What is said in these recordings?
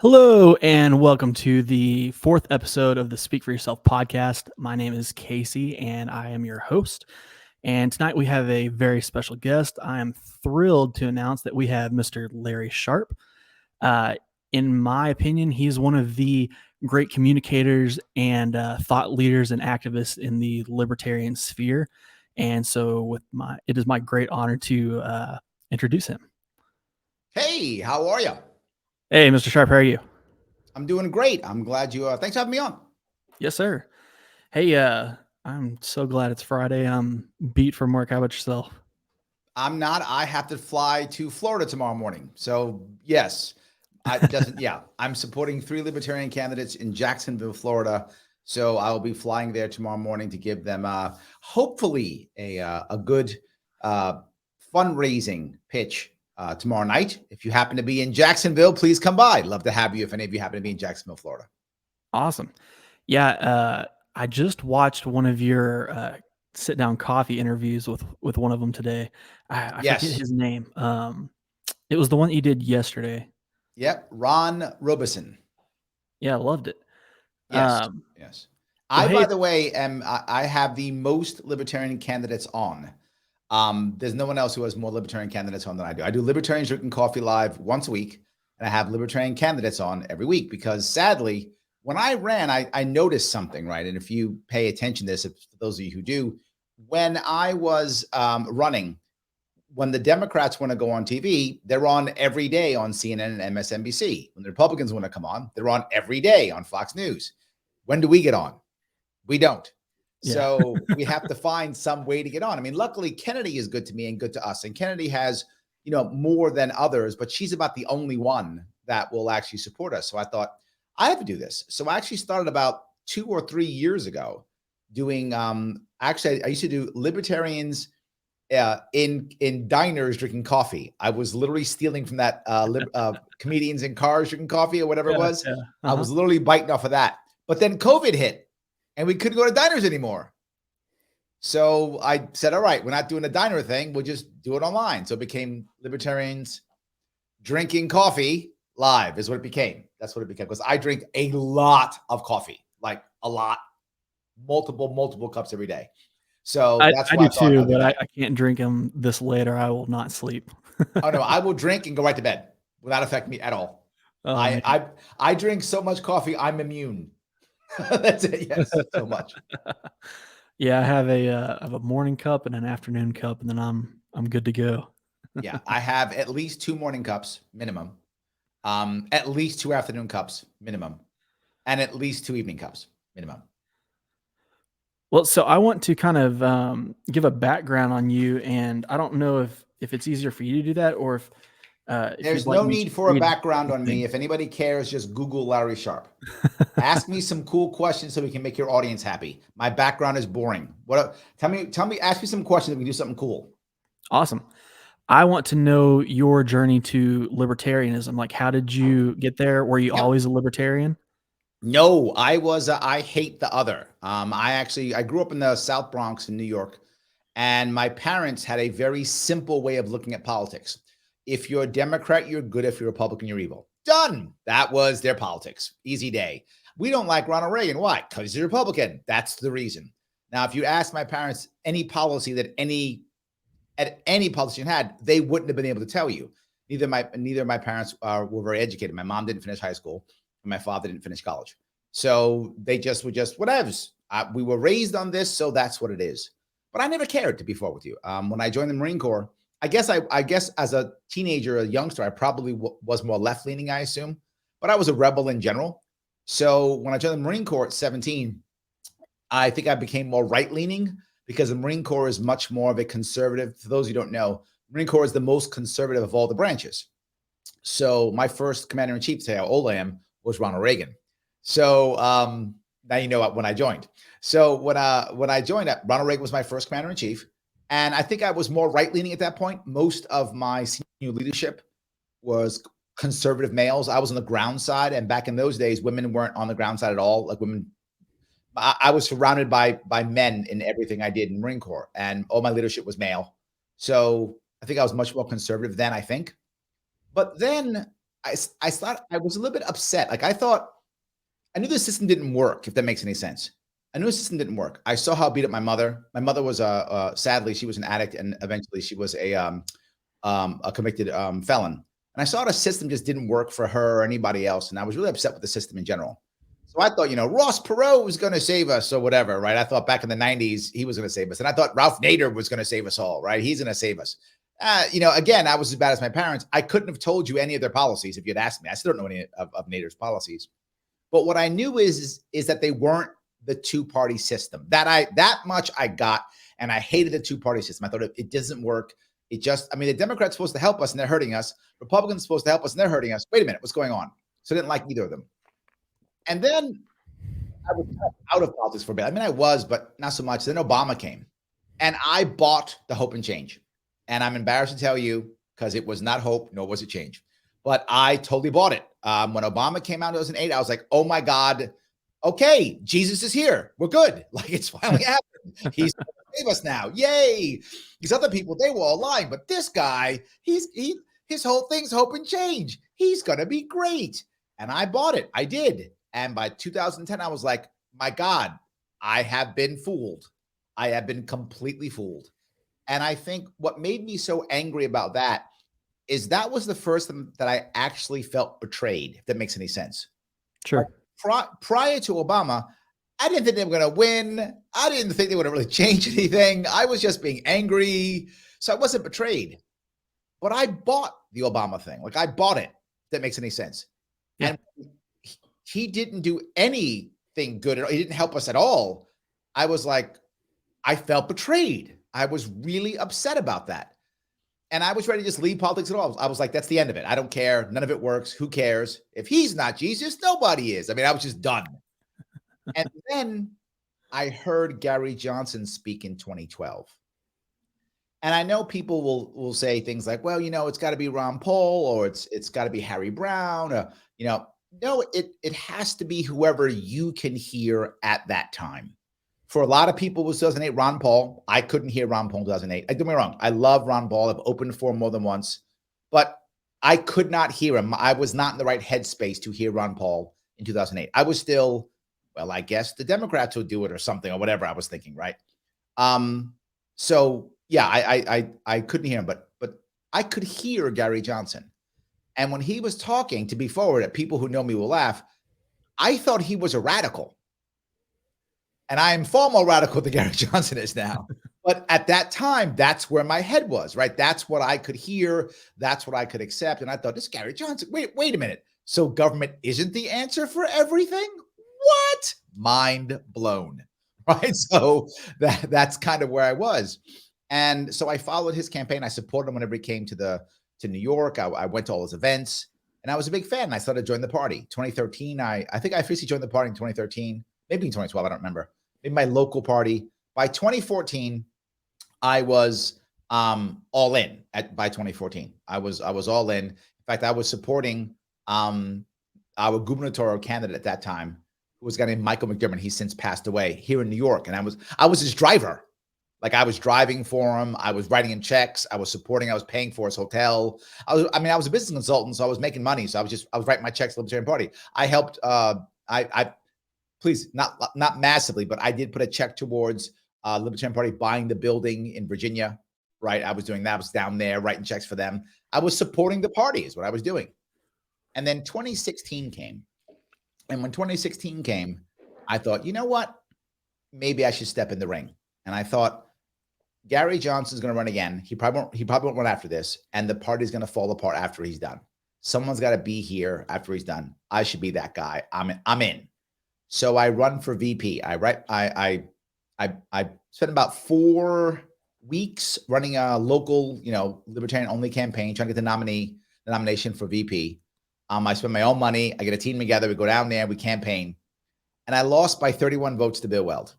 Hello, and welcome to the fourth episode of the Speak for Yourself podcast. My name is Casey, and I am your host. And tonight we have a very special guest. I am thrilled to announce that we have Mr. Larry Sharpe. Uh, in my opinion, he's one of the great communicators and thought leaders and activists in the libertarian sphere. And so, it is my great honor to introduce him. Hey, how are you? Hey, Mr. Sharpe, how are you? I'm doing great. I'm glad you. Thanks for having me on. Yes, sir. Hey, I'm so glad it's Friday. I'm beat from work. How about yourself? I'm not. I have to fly to Florida tomorrow morning. So yes, I doesn't. Yeah, I'm supporting 3 Libertarian candidates in Jacksonville, Florida. So I will be flying there tomorrow morning to give them, hopefully, a good fundraising pitch tomorrow night. If you happen to be in Jacksonville, please come by. Love to have you. If any of you happen to be in Jacksonville, Florida. Awesome. Yeah, I just watched one of your sit down coffee interviews with one of them today. I forget Yes. his name. It was the one that you did yesterday. Yep. Ron Robeson. Yeah, I loved it. Yes. Um, Yes. well, I, hey, by the way, I have the most libertarian candidates on. There's no one else who has more libertarian candidates on than I do. I do Libertarians Drinking Coffee Live once a week, and I have libertarian candidates on every week because sadly, when I ran, I noticed something, right? And if you pay attention to this, for those of you who do, when I was running, when the Democrats want to go on TV, they're on every day on CNN and MSNBC. When the Republicans want to come on, they're on every day on Fox News. When do we get on? We don't. yeah, So we have to find some way to get on. I mean, luckily Kennedy is good to me and good to us. And Kennedy has, more than others, but she's about the only one that will actually support us. So I thought I have to do this. So I actually started about 2 or 3 years ago doing actually I used to do libertarians in diners drinking coffee. I was literally stealing from that comedians in cars drinking coffee or whatever it yeah, was. yeah. I was literally biting off of that. But then COVID hit and we couldn't go to diners anymore. So I said, all right, we're not doing a diner thing. We'll just do it online. So it became Libertarians Drinking Coffee Live is what it became. That's what it became because I drink a lot of coffee, like a lot, multiple cups every day. So that's I why do I thought too, I'll do but that. I can't drink them this late or I will not sleep. Oh no, I will drink and go right to bed without affecting me at all. Oh I man. I I drink so much coffee, I'm immune. That's it. Yes, so much. Yeah, I have a morning cup and an afternoon cup, and then I'm good to go. Yeah, I have at least 2 morning cups minimum, at least 2 afternoon cups minimum, and at least 2 evening cups minimum. Well, so I want to kind of give a background on you, and I don't know if it's easier for you to do that or if There's you'd like no me to need for a read background on me. anything. If anybody cares, just Google Larry Sharpe. Ask me some cool questions so we can make your audience happy. My background is boring. Tell me, ask me some questions that we can do something cool. Awesome. I want to know your journey to libertarianism. Like, how did you get there? Were you Yep. always a libertarian? No, I hate the other. I grew up in the South Bronx in New York, and my parents had a very simple way of looking at politics. If you're a Democrat, you're good. If you're a Republican, you're evil. Done. That was their politics. Easy day. We don't like Ronald Reagan. Why? Because he's a Republican. That's the reason. Now, if you ask my parents any policy that any politician had, they wouldn't have been able to tell you. Neither of my parents were very educated. My mom didn't finish high school, and my father didn't finish college. So they just were just whatevs. We were raised on this, so that's what it is. But I never cared, to be fair with you. When I joined the Marine Corps, I guess as a teenager, a youngster, I probably was more left leaning, I assume. But I was a rebel in general. So when I joined the Marine Corps at 17, I think I became more right leaning because the Marine Corps is much more of a conservative. For those who don't know, Marine Corps is the most conservative of all the branches. So my first commander in chief, to say how old I am, was Ronald Reagan. So now you know when I joined. So when I joined, Ronald Reagan was my first commander in chief, and I think I was more right leaning at that point. Most of my senior leadership was conservative males. I was on the ground side, and back in those days, women weren't on the ground side at all. Like women, I was surrounded by men in everything I did in Marine Corps, and all my leadership was male. So I think I was much more conservative then, I think. But then I thought I was a little bit upset. Like I knew the system didn't work, if that makes any sense. I knew the system didn't work. I saw how it beat up my mother. My mother was sadly, she was an addict, and eventually she was a convicted felon. And I saw the system just didn't work for her or anybody else, and I was really upset with the system in general. So I thought, Ross Perot was going to save us or whatever, right? I thought back in the 90s he was going to save us, and I thought Ralph Nader was going to save us all, right? He's going to save us. Again, I was as bad as my parents. I couldn't have told you any of their policies if you'd asked me. I still don't know any of Nader's policies. But what I knew is that they weren't the two-party system. That much I got, and I hated the two-party system. I thought it doesn't work. The Democrats supposed to help us and they're hurting us. Republicans supposed to help us and they're hurting us. Wait a minute, what's going on? So I didn't like either of them. And then I was kind of out of politics for a bit. I was, but not so much. Then Obama came, and I bought the hope and change. And I'm embarrassed to tell you, because it was not hope, nor was it change. But I totally bought it. When Obama came out in 2008, I was like, oh my God, okay, Jesus is here. We're good. Like, it's finally happened. He's going to save us now. Yay. These other people, they were all lying. But this guy, his whole thing's hope and change. He's going to be great. And I bought it. I did. And by 2010, I was like, my God, I have been fooled. I have been completely fooled. And I think what made me so angry about that is that was the first time that I actually felt betrayed, if that makes any sense. Sure. Like, prior to Obama, I didn't think they were going to win. I didn't think they would really change anything. I was just being angry. So I wasn't betrayed. But I bought the Obama thing. Like, I bought it, if that makes any sense. Yeah. And he didn't do anything good at all. He didn't help us at all. I was like, I felt betrayed. I was really upset about that. And I was ready to just leave politics at all. I was like, that's the end of it. I don't care. None of it works. Who cares? If he's not Jesus, nobody is. I was just done. And then I heard Gary Johnson speak in 2012. And I know people will say things like, well, it's got to be Ron Paul, or it's got to be Harry Brown, or, no, it has to be whoever you can hear at that time. For a lot of people, it was 2008, Ron Paul. I couldn't hear Ron Paul in 2008. Don't get me wrong. I love Ron Paul. I've opened for him more than once, but I could not hear him. I was not in the right headspace to hear Ron Paul in 2008. I was still, well, I guess the Democrats will do it or something, or whatever I was thinking, right? So yeah, I couldn't hear him, but I could hear Gary Johnson. And when he was talking, to be forward, people who know me will laugh, I thought he was a radical. And I am far more radical than Gary Johnson is now. But at that time, that's where my head was, right? That's what I could hear. That's what I could accept. And I thought, this Gary Johnson, wait a minute. So government isn't the answer for everything? What? Mind blown, right? So that's kind of where I was. And so I followed his campaign. I supported him whenever he came to New York. I went to all his events, and I was a big fan. I started to join the party. 2013, I think I officially joined the party in 2013, maybe in 2012. I don't remember. Maybe my local party. By 2014, I was all in. By 2014, I was all in. In fact, I was supporting our gubernatorial candidate at that time, who was a guy named Michael McDermott. He's since passed away, here in New York, and I was his driver. Like, I was driving for him. I was writing him checks. I was supporting. I was paying for his hotel. I was a business consultant, so I was making money. So I was writing my checks to the Libertarian Party. I helped. Please, not massively, but I did put a check towards Libertarian Party buying the building in Virginia. Right, I was doing that. I was down there writing checks for them. I was supporting the party, is what I was doing. And then 2016 came, and when 2016 came, I thought, you know what? Maybe I should step in the ring. And I thought, Gary Johnson's going to run again. He probably won't run after this, and the party's going to fall apart after he's done. Someone's got to be here after he's done. I should be that guy. I'm in. So I run for VP. I spent about 4 weeks running a local, Libertarian only campaign, trying to get the nomination for VP. I spent my own money. I get a team together. We go down there. We campaign, and I lost by 31 votes to Bill Weld.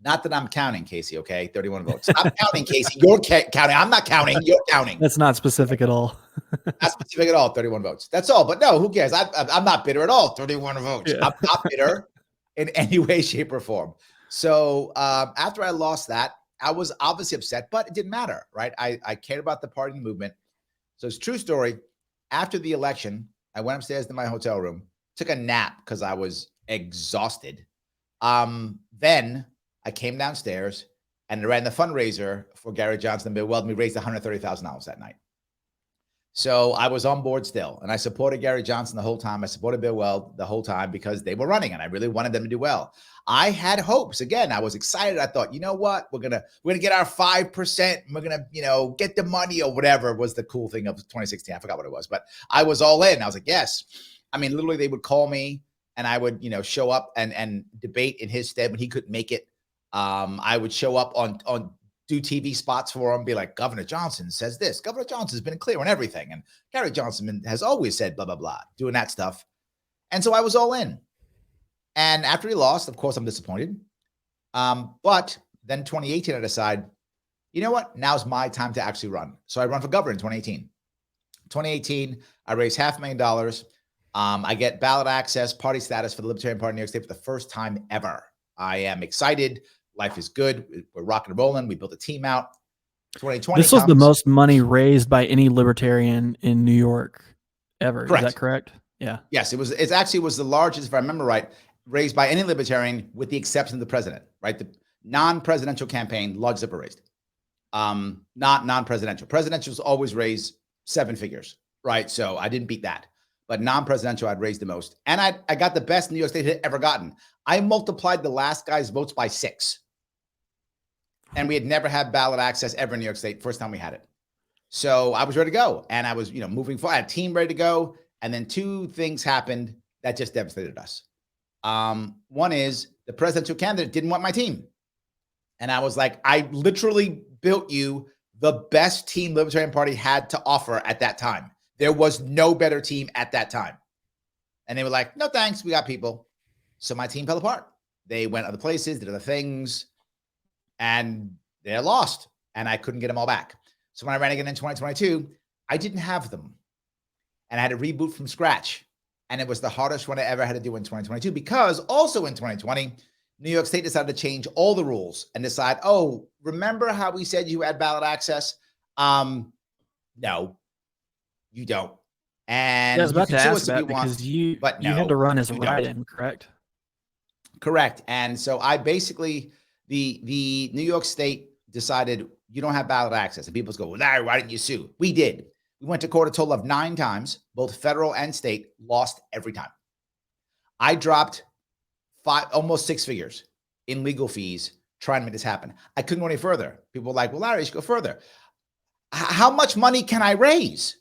Not that I'm counting, Casey, okay? 31 votes. I'm counting, Casey. You're counting. I'm not counting. You're counting. That's not specific at all. Not specific at all, 31 votes. That's all. But no, who cares? I'm not bitter at all, 31 votes. Yeah. I'm not bitter in any way, shape, or form. So after I lost that, I was obviously upset, but it didn't matter, right? I cared about the party and movement. So it's a true story. After the election, I went upstairs to my hotel room, took a nap because I was exhausted. Then I came downstairs and ran the fundraiser for Gary Johnson and Bill Weld. We raised $130,000 that night. So I was on board still, and I supported Gary Johnson the whole time. I supported Bill Weld the whole time because they were running, and I really wanted them to do well. I had hopes. Again, I was excited. I thought, you know what? We're gonna get our 5%. And we're gonna, get the money or whatever was the cool thing of 2016. I forgot what it was, but I was all in. I was like, yes. I mean, literally, they would call me, and I would, show up and debate in his stead when he couldn't make it. I would show up on do TV spots for him, be like, Governor Johnson says this. Governor Johnson's been clear on everything. And Gary Johnson has always said blah, blah, blah, doing that stuff. And so I was all in. And after he lost, of course, I'm disappointed. But then 2018, I decided, you know what? Now's my time to actually run. So I run for governor in 2018. 2018, I raised $500,000. I get ballot access, party status for the Libertarian Party of New York State for the first time ever. I am excited. Life is good. We're rocking and rolling. We built a team out. 2020. This was the most money raised by any libertarian in New York ever. Correct. Is that correct? Yeah. Yes, it was. It actually was the largest, if I remember right, raised by any libertarian, with the exception of the president. Right, the non-presidential campaign, largest ever raised. Not non-presidential. Presidential's always raised 7 figures. Right, so I didn't beat that. But non-presidential, I'd raised the most, and I got the best New York State had ever gotten. I multiplied the last guy's votes by 6. And we had never had ballot access ever in New York State. First time we had it. So I was ready to go. And I was, moving forward. I had a team ready to go. And then 2 things happened that just devastated us. One is the presidential candidate didn't want my team. And I was like, I literally built you the best team Libertarian Party had to offer at that time. There was no better team at that time. And they were like, no, thanks. We got people. So my team fell apart. They went other places, did other things. And they're lost, and I couldn't get them all back. So when I ran again in 2022, I didn't have them, and I had to reboot from scratch. And it was the hardest one I ever had to do in 2022 because also in 2020, New York State decided to change all the rules and decide, oh, remember how we said you had ballot access? No, you don't. And I was about to ask that because you had to run as a write-in, correct? Correct. And so I basically... The New York State decided you don't have ballot access. And people go, well, Larry, why didn't you sue? We did. We went to court a total of 9 times, both federal and state, lost every time. I dropped almost 6 figures in legal fees trying to make this happen. I couldn't go any further. People were like, well, Larry, you should go further. How much money can I raise?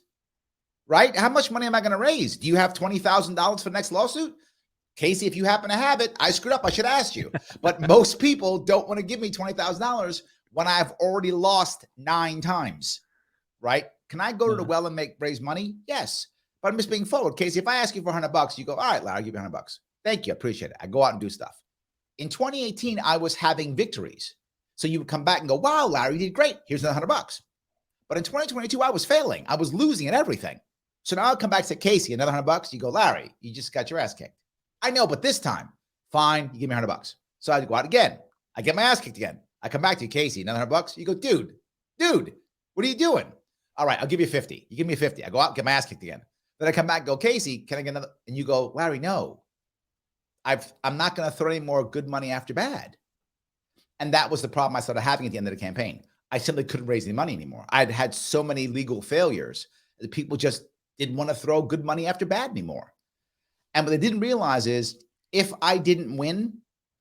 Right? How much money am I going to raise? Do you have $20,000 for the next lawsuit? Casey, if you happen to have it, I screwed up. I should ask you. But most people don't want to give me $20,000 when I've already lost 9 times, right? Can I go to the well and raise money? Yes. But I'm just being forward. Casey, if I ask you for $100, you go, all right, Larry, I'll give you $100. Thank you. Appreciate it. I go out and do stuff. In 2018, I was having victories. So you would come back and go, wow, Larry, you did great. Here's another $100. But in 2022, I was failing. I was losing at everything. So now I'll come back to Casey, another $100. You go, Larry, you just got your ass kicked. I know, but this time, fine, you give me $100. So I go out again. I get my ass kicked again. I come back to you, Casey, another $100. You go, dude, what are you doing? All right, I'll give you 50. You give me 50. I go out, get my ass kicked again. Then I come back and go, Casey, can I get another? And you go, Larry, no. I'm not going to throw any more good money after bad. And that was the problem I started having at the end of the campaign. I simply couldn't raise any money anymore. I'd had so many legal failures that people just didn't want to throw good money after bad anymore. And what they didn't realize is if I didn't win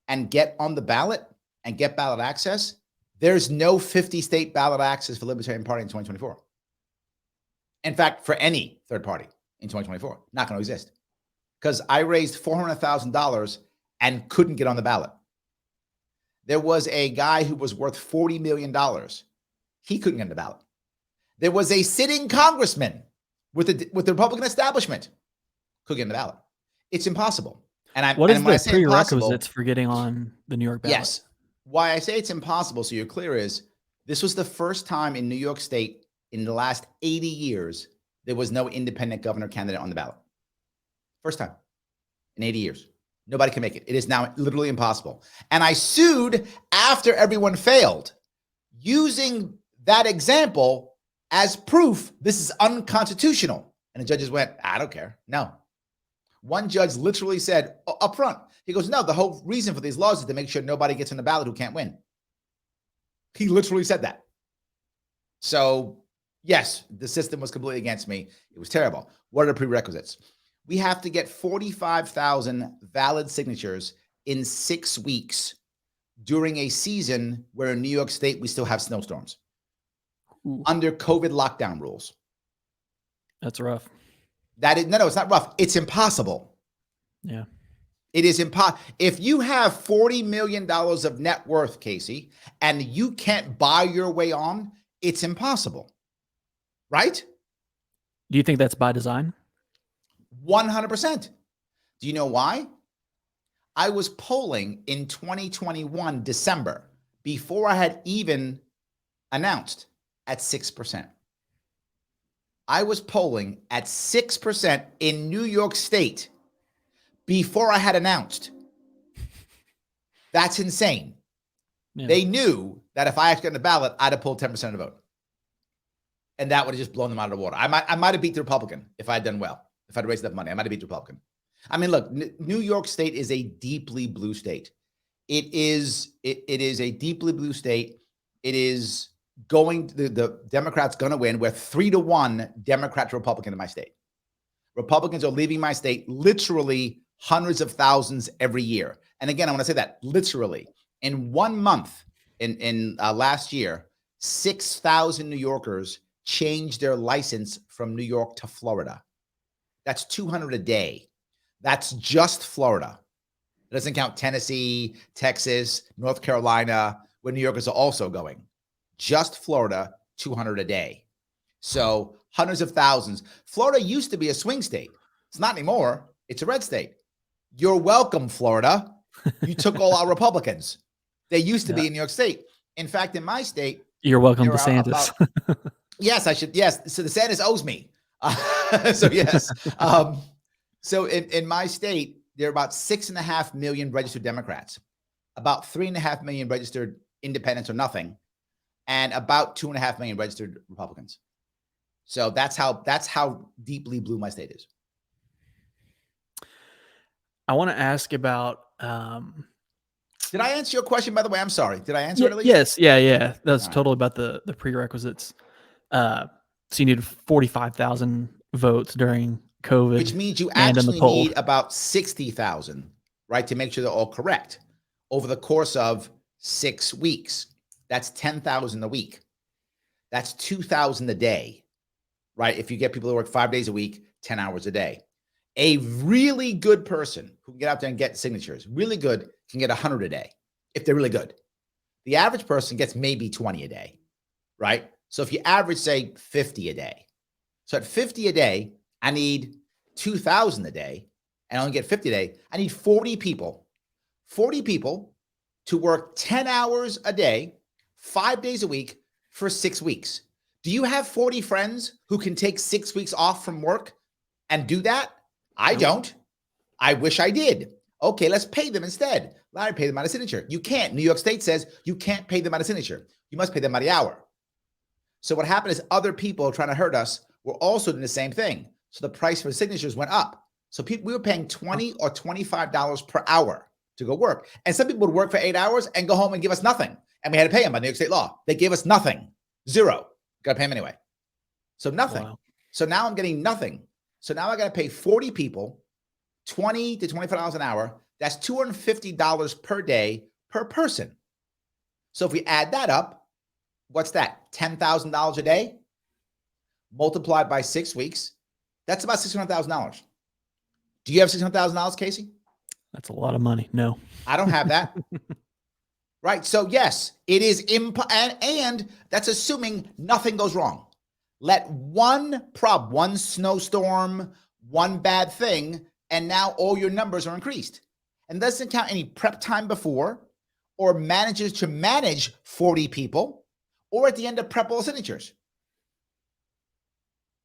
and get on the ballot and get ballot access, there's no 50-state ballot access for Libertarian Party in 2024. In fact, for any third party in 2024, not going to exist. Because I raised $400,000 and couldn't get on the ballot. There was a guy who was worth $40 million. He couldn't get on the ballot. There was a sitting congressman with the Republican establishment couldn't get on the ballot. It's impossible. What is the prerequisites for getting on the New York ballot? Yes. Why I say it's impossible, so you're clear, is this was the first time in New York State in the last 80 years there was no independent governor candidate on the ballot. First time in 80 years. Nobody can make it. It is now literally impossible. And I sued after everyone failed, using that example as proof this is unconstitutional. And the judges went, I don't care. No. One judge literally said up front, he goes, no, the whole reason for these laws is to make sure nobody gets on the ballot who can't win. He literally said that. So yes, the system was completely against me. It was terrible. What are the prerequisites? We have to get 45,000 valid signatures in 6 weeks during a season where in New York State, we still have snowstorms. Ooh. Under COVID lockdown rules. That's rough. No, it's not rough. It's impossible. Yeah. It is impossible. If you have $40 million of net worth, Casey, and you can't buy your way on, it's impossible. Right? Do you think that's by design? 100%. Do you know why? I was polling in 2021, December, before I had even announced at 6%. I was polling at 6% in New York State before I had announced. That's insane. Yeah. They knew that if I actually got on the ballot, I'd have pulled 10% of the vote. And that would have just blown them out of the water. I might have beat the Republican if I had done well. If I'd raised enough money, I might have beat the Republican. I mean, look, New York State is a deeply blue state. It is a deeply blue state. It is going, the Democrats going to win. We're 3-1 Democrat to Republican in my state. Republicans are leaving my state literally hundreds of thousands every year. And again, I want to say that literally in 1 month in last year, 6,000 New Yorkers changed their license from New York to Florida. That's 200 a day. That's just Florida. It doesn't count Tennessee, Texas, North Carolina, where New Yorkers are also going. Just Florida, 200 a day. So hundreds of thousands. Florida used to be a swing state. It's not anymore. It's a red state. You're welcome, Florida. You took all our Republicans. They used to be in New York State. In fact, in my state, you're welcome, DeSantis. Yes, I should. Yes. So DeSantis owes me. So yes. So in my state, there are about 6.5 million registered Democrats, about 3.5 million registered independents or nothing, and about 2.5 million registered Republicans. So that's how deeply blue my state is. I want to ask about. Did I answer your question, by the way? I'm sorry. Did I answer it at least? Yes. Yeah. That's totally about the prerequisites. So you need 45,000 votes during COVID. Which means you actually need about 60,000, right, to make sure they're all correct over the course of 6 weeks. That's 10,000 a week. That's 2,000 a day, right? If you get people to work 5 days a week, 10 hours a day. A really good person who can get out there and get signatures, really good, can get 100 a day if they're really good. The average person gets maybe 20 a day, right? So if you average, say, 50 a day. So at 50 a day, I need 2,000 a day, and I only get 50 a day. I need 40 people to work 10 hours a day, 5 days a week for 6 weeks. Do you have 40 friends who can take 6 weeks off from work and do that? I don't. I wish I did. Okay, let's pay them instead. Larry, pay them out of signature. You can't. New York State says you can't pay them out of signature. You must pay them by the hour. So what happened is other people trying to hurt us were also doing the same thing. So the price for signatures went up. So we were paying $20 or $25 per hour to go work. And some people would work for 8 hours and go home and give us nothing. And we had to pay them by New York State law. They gave us nothing. Zero. Got to pay them anyway. So nothing. Wow. So now I'm getting nothing. So now I got to pay 40 people, $20 to $25 an hour. That's $250 per day per person. So if we add that up, what's that? $10,000 a day multiplied by 6 weeks. That's about $600,000. Do you have $600,000, Casey? That's a lot of money. No, I don't have that. Right. So yes, it is and that's assuming nothing goes wrong. Let one snowstorm, one bad thing, and now all your numbers are increased. And doesn't count any prep time before, or manages to manage 40 people, or at the end of prep all signatures.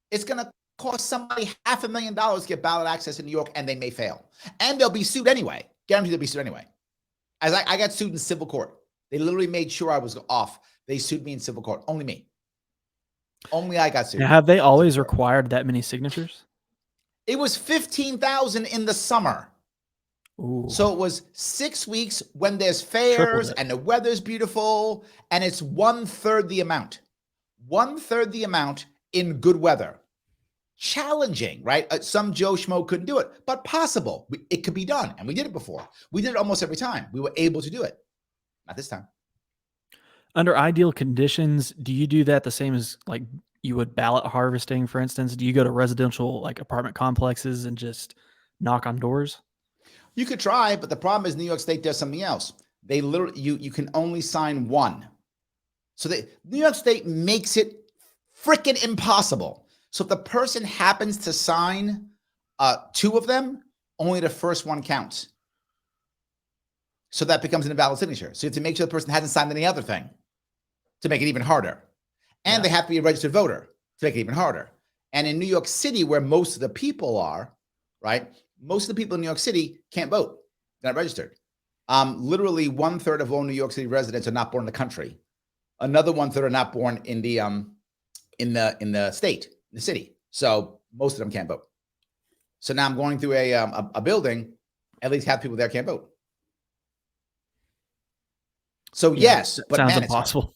It's going to cost somebody $500,000 to get ballot access in New York, and they may fail. And they'll be sued anyway. Guaranteed they'll be sued anyway. As I got sued in civil court. They literally made sure I was off. They sued me in civil court. Only me. Only I got Now, sued. have they always required that many signatures? It was 15,000 in the summer. Ooh, So it was 6 weeks when there's tripled fairs it. and the weather's beautiful, and it's 1/3 the amount. 1/3 the amount in good weather. Challenging, right? Some Joe Schmo couldn't do it, but possible. It could be done. And we did it before. We did it almost every time. We were able to do it. Not this time. Under ideal conditions, do you do that the same as like you would ballot harvesting, for instance? Do you go to residential like apartment complexes and just knock on doors? You could try, but the problem is New York State does something else. They literally, you can only sign one. So New York State makes it freaking impossible. So if the person happens to sign 2 of them, only the first one counts. So that becomes an invalid signature. So you have to make sure the person hasn't signed any other thing to make it even harder. And they have to be a registered voter to make it even harder. And in New York City, where most of the people are, right? Most of the people in New York City can't vote. They're not registered. Literally 1/3 of all New York City residents are not born in the country. Another 1/3 are not born in the state, in the city. So most of them can't vote. So now I'm going through a building. At least half people there can't vote. So yes, but sounds man, impossible.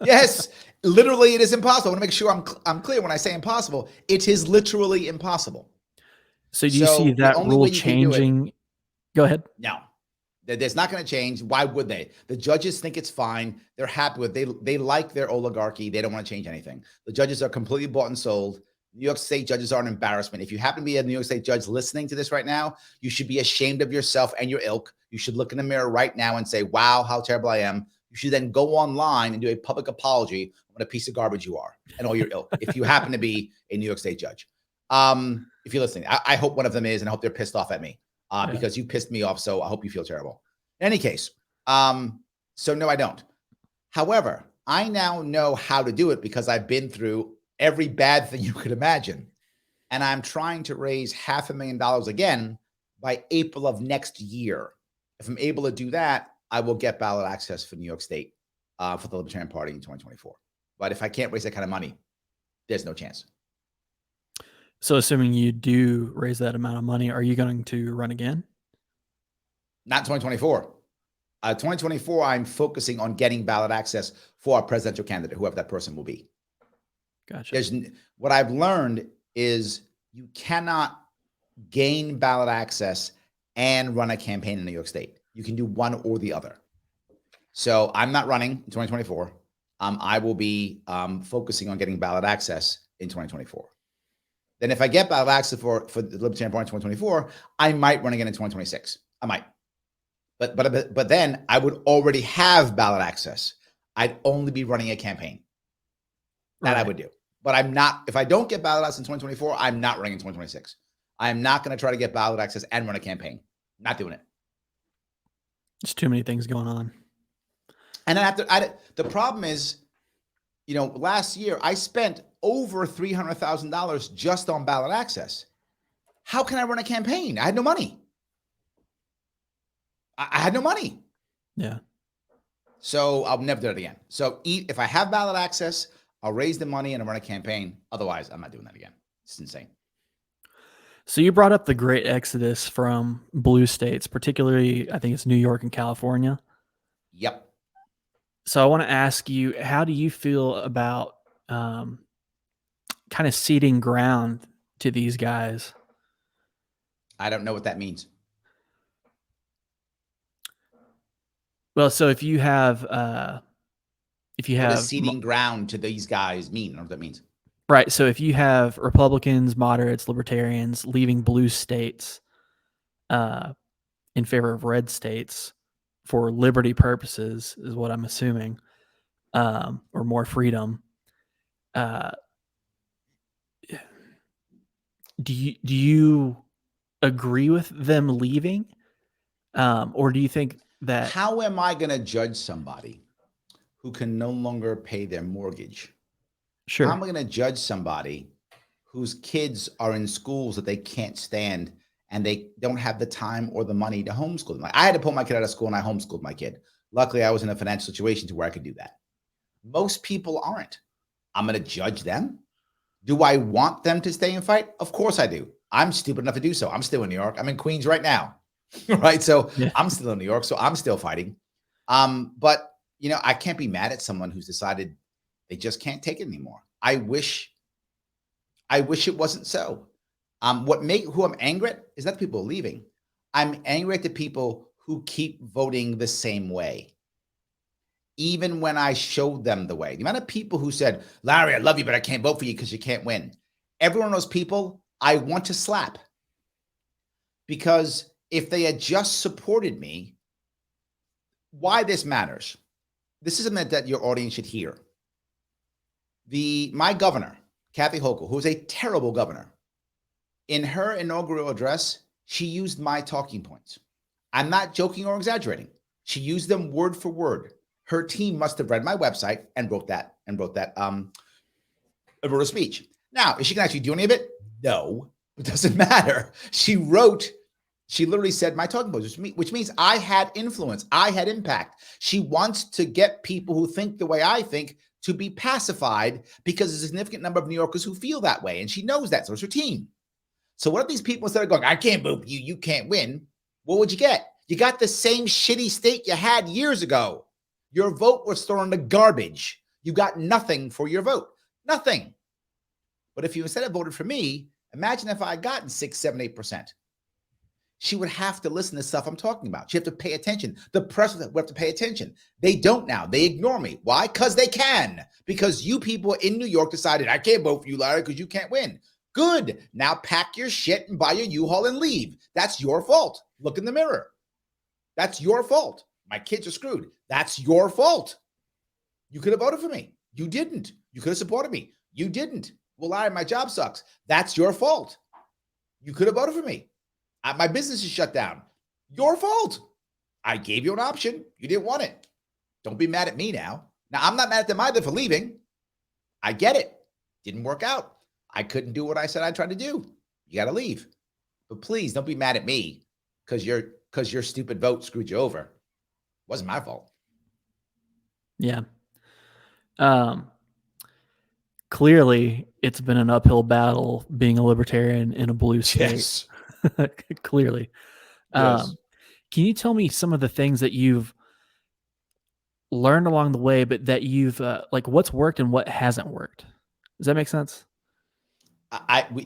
Yes, literally, it is impossible. I want to make sure I'm clear when I say impossible. It is literally impossible. So do you see the that only rule way you can do it, changing? Go ahead. no, that's not going to change. Why would they? The judges think it's fine. They're happy with it. They like their oligarchy. They don't want to change anything. The judges are completely bought and sold. New York State judges are an embarrassment. If you happen to be a New York State judge listening to this right now, you should be ashamed of yourself and your ilk. You should look in the mirror right now and say, wow, how terrible I am. You should then go online and do a public apology on what a piece of garbage you are and all your ilk, if you happen to be a New York State judge. If you're listening, I hope one of them is, and I hope they're pissed off at me because you pissed me off. So I hope you feel terrible. In any case, so no, I don't. However, I now know how to do it because I've been through every bad thing you could imagine. And I'm trying to raise $500,000 again by April of next year. If I'm able to do that, I will get ballot access for New York State for the Libertarian Party in 2024. But if I can't raise that kind of money, there's no chance. So assuming you do raise that amount of money, are you going to run again? Not 2024. 2024, I'm focusing on getting ballot access for a presidential candidate, whoever that person will be. Gotcha. What I've learned is you cannot gain ballot access and run a campaign in New York State. You can do one or the other. So I'm not running in 2024. I will be focusing on getting ballot access in 2024. Then if I get ballot access for the Libertarian Party in 2024, I might run again in 2026. I might. But then I would already have ballot access. I'd only be running a campaign. That I would do. But I'm not, if I don't get ballot access in 2024, I'm not running in 2026. I am not going to try to get ballot access and run a campaign. Not doing it. There's too many things going on. And then the problem is, last year I spent over $300,000 just on ballot access. How can I run a campaign? I had no money. I had no money. Yeah. So I'll never do it again. So if I have ballot access, I'll raise the money and I'll run a campaign. Otherwise, I'm not doing that again. It's insane. So you brought up the great exodus from blue states, particularly I think it's New York and California. Yep. So I want to ask you, how do you feel about kind of ceding ground to these guys? I don't know what that means. Well, so if you have what does ceding ground to these guys mean? I don't know what that means. Right. So if you have Republicans, moderates, libertarians leaving blue states in favor of red states for liberty purposes, is what I'm assuming, or more freedom. Do you agree with them leaving, or do you think that? How am I going to judge somebody who can no longer pay their mortgage? Sure. How am I going to judge somebody whose kids are in schools that they can't stand and they don't have the time or the money to homeschool them? I had to pull my kid out of school and I homeschooled my kid. Luckily, I was in a financial situation to where I could do that. Most people aren't. I'm going to judge them. Do I want them to stay and fight? Of course I do. I'm stupid enough to do so. I'm still in New York. I'm in Queens right now. Right. So Yeah. I'm still in New York. So I'm still fighting. But I can't be mad at someone who's decided they just can't take it anymore. I wish it wasn't so. Who I'm angry at is not the people leaving. I'm angry at the people who keep voting the same way. Even when I showed them the way. The amount of people who said, Larry, I love you, but I can't vote for you because you can't win. Every one of those people I want to slap. Because if they had just supported me, why this matters. This is something that your audience should hear. My governor, Kathy Hochul, who is a terrible governor, in her inaugural address, she used my talking points. I'm not joking or exaggerating. She used them word for word. Her team must have read my website and wrote a speech. Now, is she going to actually do any of it? No, it doesn't matter. She literally said my talking points, which means I had influence. I had impact. She wants to get people who think the way I think to be pacified because there's a significant number of New Yorkers who feel that way. And she knows that. So it's her team. So what if these people instead of going, I can't vote for you, you can't win, what would you get? You got the same shitty state you had years ago. Your vote was thrown in the garbage. You got nothing for your vote. Nothing. But if you instead have voted for me, imagine if I had gotten 6, 7, 8%. She would have to listen to stuff I'm talking about. She have to pay attention. The press would have to pay attention. They don't now. They ignore me. Why? Because they can. Because you people in New York decided, I can't vote for you, Larry, because you can't win. Good. Now pack your shit and buy your U-Haul and leave. That's your fault. Look in the mirror. That's your fault. My kids are screwed. That's your fault. You could have voted for me. You didn't. You could have supported me. You didn't. Well, Larry, my job sucks. That's your fault. You could have voted for me. My business is shut down. Your fault. I gave you an option. You didn't want it. Don't be mad at me now. Now, I'm not mad at them either for leaving. I get it. Didn't work out. I couldn't do what I said I tried to do. You got to leave. But please don't be mad at me because your stupid vote screwed you over. It wasn't my fault. Yeah. Clearly, it's been an uphill battle being a libertarian in a blue state. Yes. Clearly. Yes. Can you tell me some of the things that you've learned along the way, but that you've like what's worked and what hasn't worked? Does that make sense?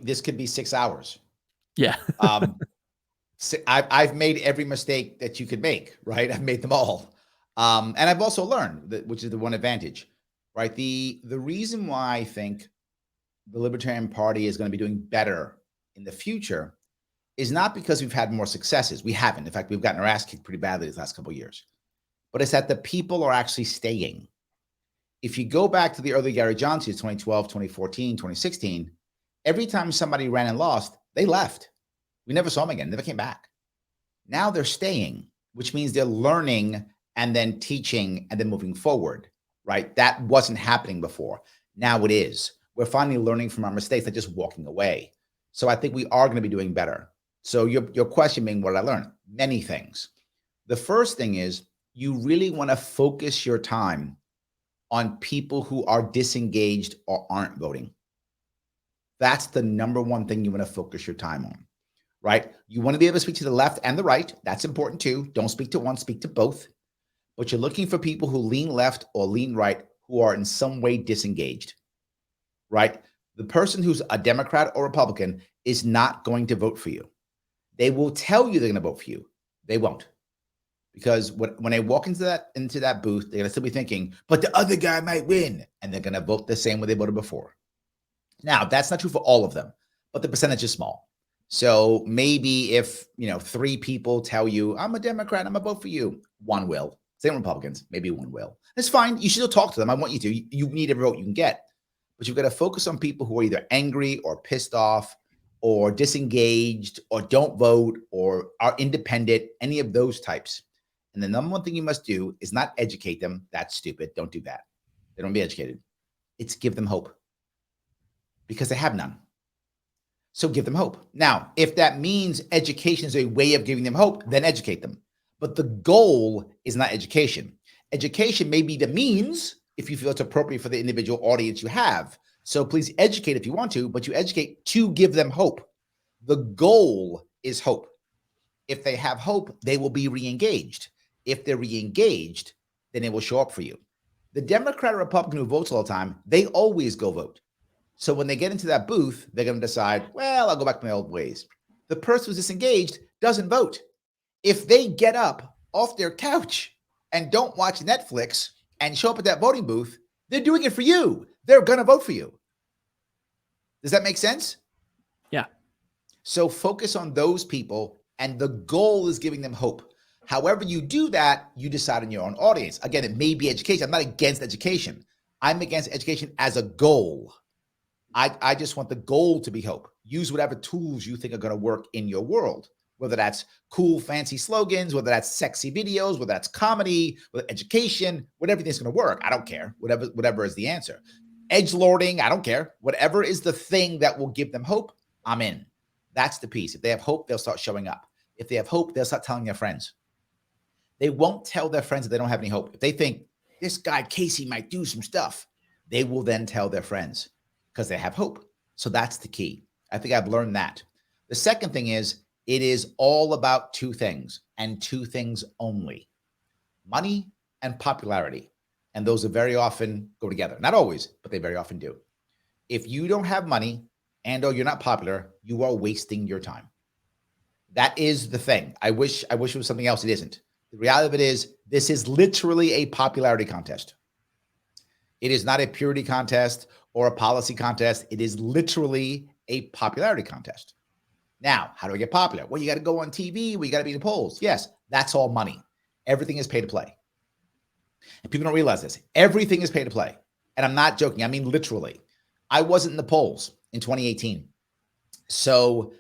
This could be 6 hours. Yeah. I've made every mistake that you could make, right? I've made them all. And I've also learned, which is the one advantage, right? The reason why I think the Libertarian Party is going to be doing better in the future is not because we've had more successes. We haven't. In fact, we've gotten our ass kicked pretty badly the last couple of years. But it's that the people are actually staying. If you go back to the early Gary Johnsons, 2012, 2014, 2016, every time somebody ran and lost, they left. We never saw them again, never came back. Now they're staying, which means they're learning and then teaching and then moving forward, right? That wasn't happening before. Now it is. We're finally learning from our mistakes, not just walking away. So I think we are going to be doing better. So your question being, what did I learn? Many things. The first thing is you really want to focus your time on people who are disengaged or aren't voting. That's the number one thing you want to focus your time on, right? You want to be able to speak to the left and the right. That's important too. Don't speak to one, speak to both. But you're looking for people who lean left or lean right who are in some way disengaged, right? The person who's a Democrat or Republican is not going to vote for you. They will tell you they're going to vote for you. They won't. Because when they walk into that booth, they're going to still be thinking, but the other guy might win. And they're going to vote the same way they voted before. Now, that's not true for all of them, but the percentage is small. So maybe if 3 people tell you, I'm a Democrat, I'm going to vote for you, one will. Same Republicans, maybe one will. It's fine. You should still talk to them. I want you to. You need every vote you can get. But you've got to focus on people who are either angry or pissed off or disengaged or don't vote or are independent, any of those types. And the number one thing you must do is not educate them. That's stupid. Don't do that. They don't be educated. It's give them hope because they have none. So give them hope. Now, if that means education is a way of giving them hope, then educate them. But the goal is not education. Education may be the means, if you feel it's appropriate for the individual audience you have. So please educate if you want to, but you educate to give them hope. The goal is hope. If they have hope, they will be re-engaged. If they're re-engaged, then they will show up for you. The Democrat or Republican who votes all the time, they always go vote. So when they get into that booth, they're going to decide, well, I'll go back to my old ways. The person who's disengaged doesn't vote. If they get up off their couch and don't watch Netflix and show up at that voting booth, they're doing it for you. They're going to vote for you. Does that make sense? Yeah. So focus on those people, and the goal is giving them hope. However you do that, you decide on your own audience. Again, it may be education. I'm not against education. I'm against education as a goal. I just want the goal to be hope. Use whatever tools you think are going to work in your world, whether that's cool, fancy slogans, whether that's sexy videos, whether that's comedy, whether education, whatever you think is going to work. I don't care. Whatever is the answer. Edgelording, I don't care. Whatever is the thing that will give them hope, I'm in. That's the piece. If they have hope, they'll start showing up. If they have hope, they'll start telling their friends. They won't tell their friends that they don't have any hope. If they think this guy Casey might do some stuff, they will then tell their friends because they have hope. So that's the key. I think I've learned that. The second thing is, it is all about two things and two things only: money and popularity. And those are very often go together. Not always, but they very often do. If you don't have money and or you're not popular, you are wasting your time. That is the thing. I wish it was something else. It isn't. The reality of it is, this is literally a popularity contest. It is not a purity contest or a policy contest. It is literally a popularity contest. Now, how do I get popular? Well, you got to go on TV. You got to be in the polls. Yes, that's all money. Everything is pay to play. And people don't realize this. Everything is pay to play. And I'm not joking. I mean, literally. I wasn't in the polls in 2018. So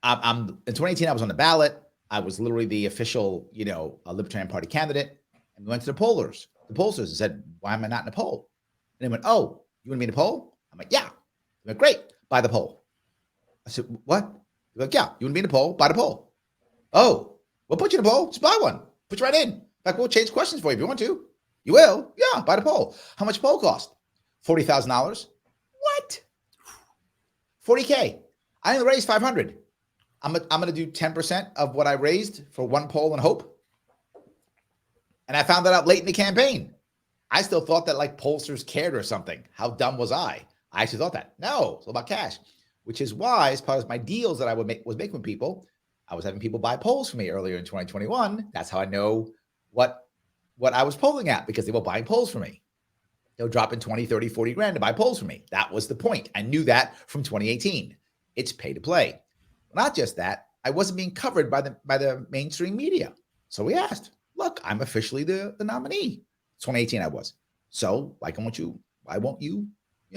in 2018, I was on the ballot. I was literally the official, Libertarian Party candidate. And we went to the pollsters and said, why am I not in the poll? And they went, oh, you want to be in the poll? I'm like, yeah. They went, great, buy the poll. I said, what? They're like, yeah, you want to be in the poll? Buy the poll. Oh, we'll put you in the poll. Just buy one. Put you right in. In fact, we'll change questions for you if you want to. You will? Yeah, buy the poll. How much poll cost? $40,000. What? 40K. I only raised 500. I'm going to do 10% of what I raised for one poll and hope. And I found that out late in the campaign. I still thought that like pollsters cared or something. How dumb was I? I actually thought that. No, it's all about cash, which is why, as part of my deals that I was making with people, I was having people buy polls for me earlier in 2021. That's how I know what I was polling at, because they were buying polls for me. They'll drop in 20, 30, 40 grand to buy polls for me. That was the point. I knew that from 2018. It's pay to play. Not just that, I wasn't being covered by the mainstream media. So we asked, look, I'm officially the nominee. 2018 I was. So why won't you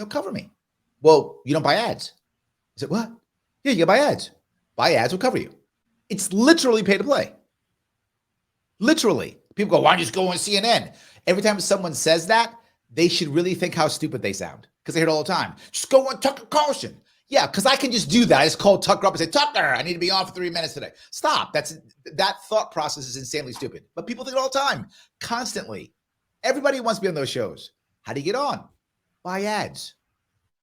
cover me? Well, you don't buy ads. I said, what? Yeah, you buy ads. Buy ads will cover you. It's literally pay to play. Literally. People go, why don't you just go on CNN? Every time someone says that, they should really think how stupid they sound, because they hear it all the time. Just go on Tucker Carlson. Yeah, because I can just do that. I just call Tucker up and say, Tucker, I need to be on for 3 minutes today. Stop. That thought process is insanely stupid. But people think it all the time, constantly. Everybody wants to be on those shows. How do you get on? Buy ads.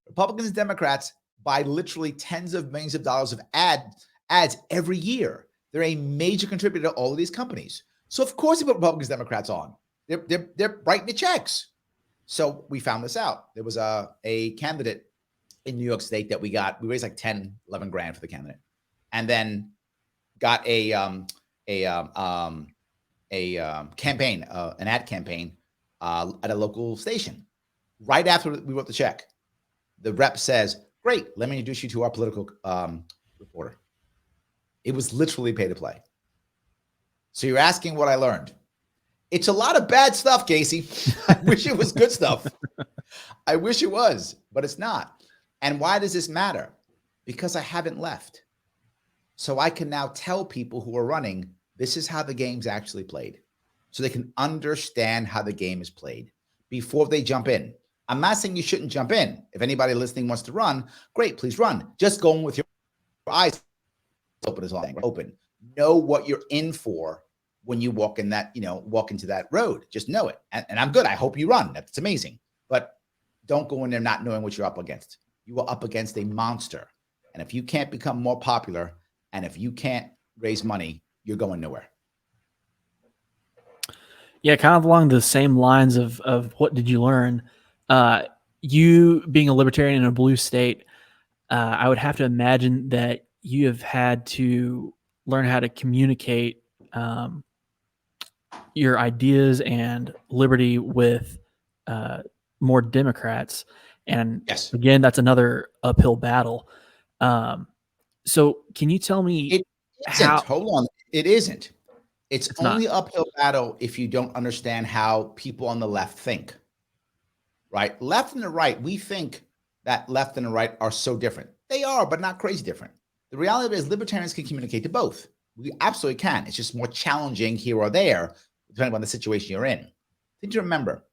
Republicans and Democrats buy literally tens of millions of dollars of ads every year. They're a major contributor to all of these companies. So of course they put Republicans and Democrats on. They're writing the checks. So we found this out. There was a candidate in New York State that we raised like 10, 11 grand for the candidate, and then got a campaign, an ad campaign at a local station. Right after we wrote the check, the rep says, great, let me introduce you to our political reporter. It was literally pay to play. So you're asking what I learned. It's a lot of bad stuff, Casey. I wish it was good stuff. I wish it was, but it's not. And why does this matter? Because I haven't left. So I can now tell people who are running, this is how the game's actually played. So they can understand how the game is played before they jump in. I'm not saying you shouldn't jump in. If anybody listening wants to run, great, please run. Just go in with your eyes open as all open. Know what you're in for when you walk into that road. Just know it. And I'm good. I hope you run. That's amazing. But don't go in there not knowing what you're up against. You are up against a monster. And if you can't become more popular and if you can't raise money, you're going nowhere. Yeah, kind of along the same lines of what did you learn? You being a libertarian in a blue state, I would have to imagine that you have had to learn how to communicate your ideas and liberty with more Democrats. And Yes. again, that's another uphill battle. So can you tell me It isn't. how Hold on. It isn't. It's it's not? only uphill battle if you don't understand how people on the left think, right? Left and the right, we think that left and the right are so different. They are, but not crazy different. The reality is libertarians can communicate to both. We absolutely can. It's just more challenging here or there, depending on the situation you're in. Need to remember,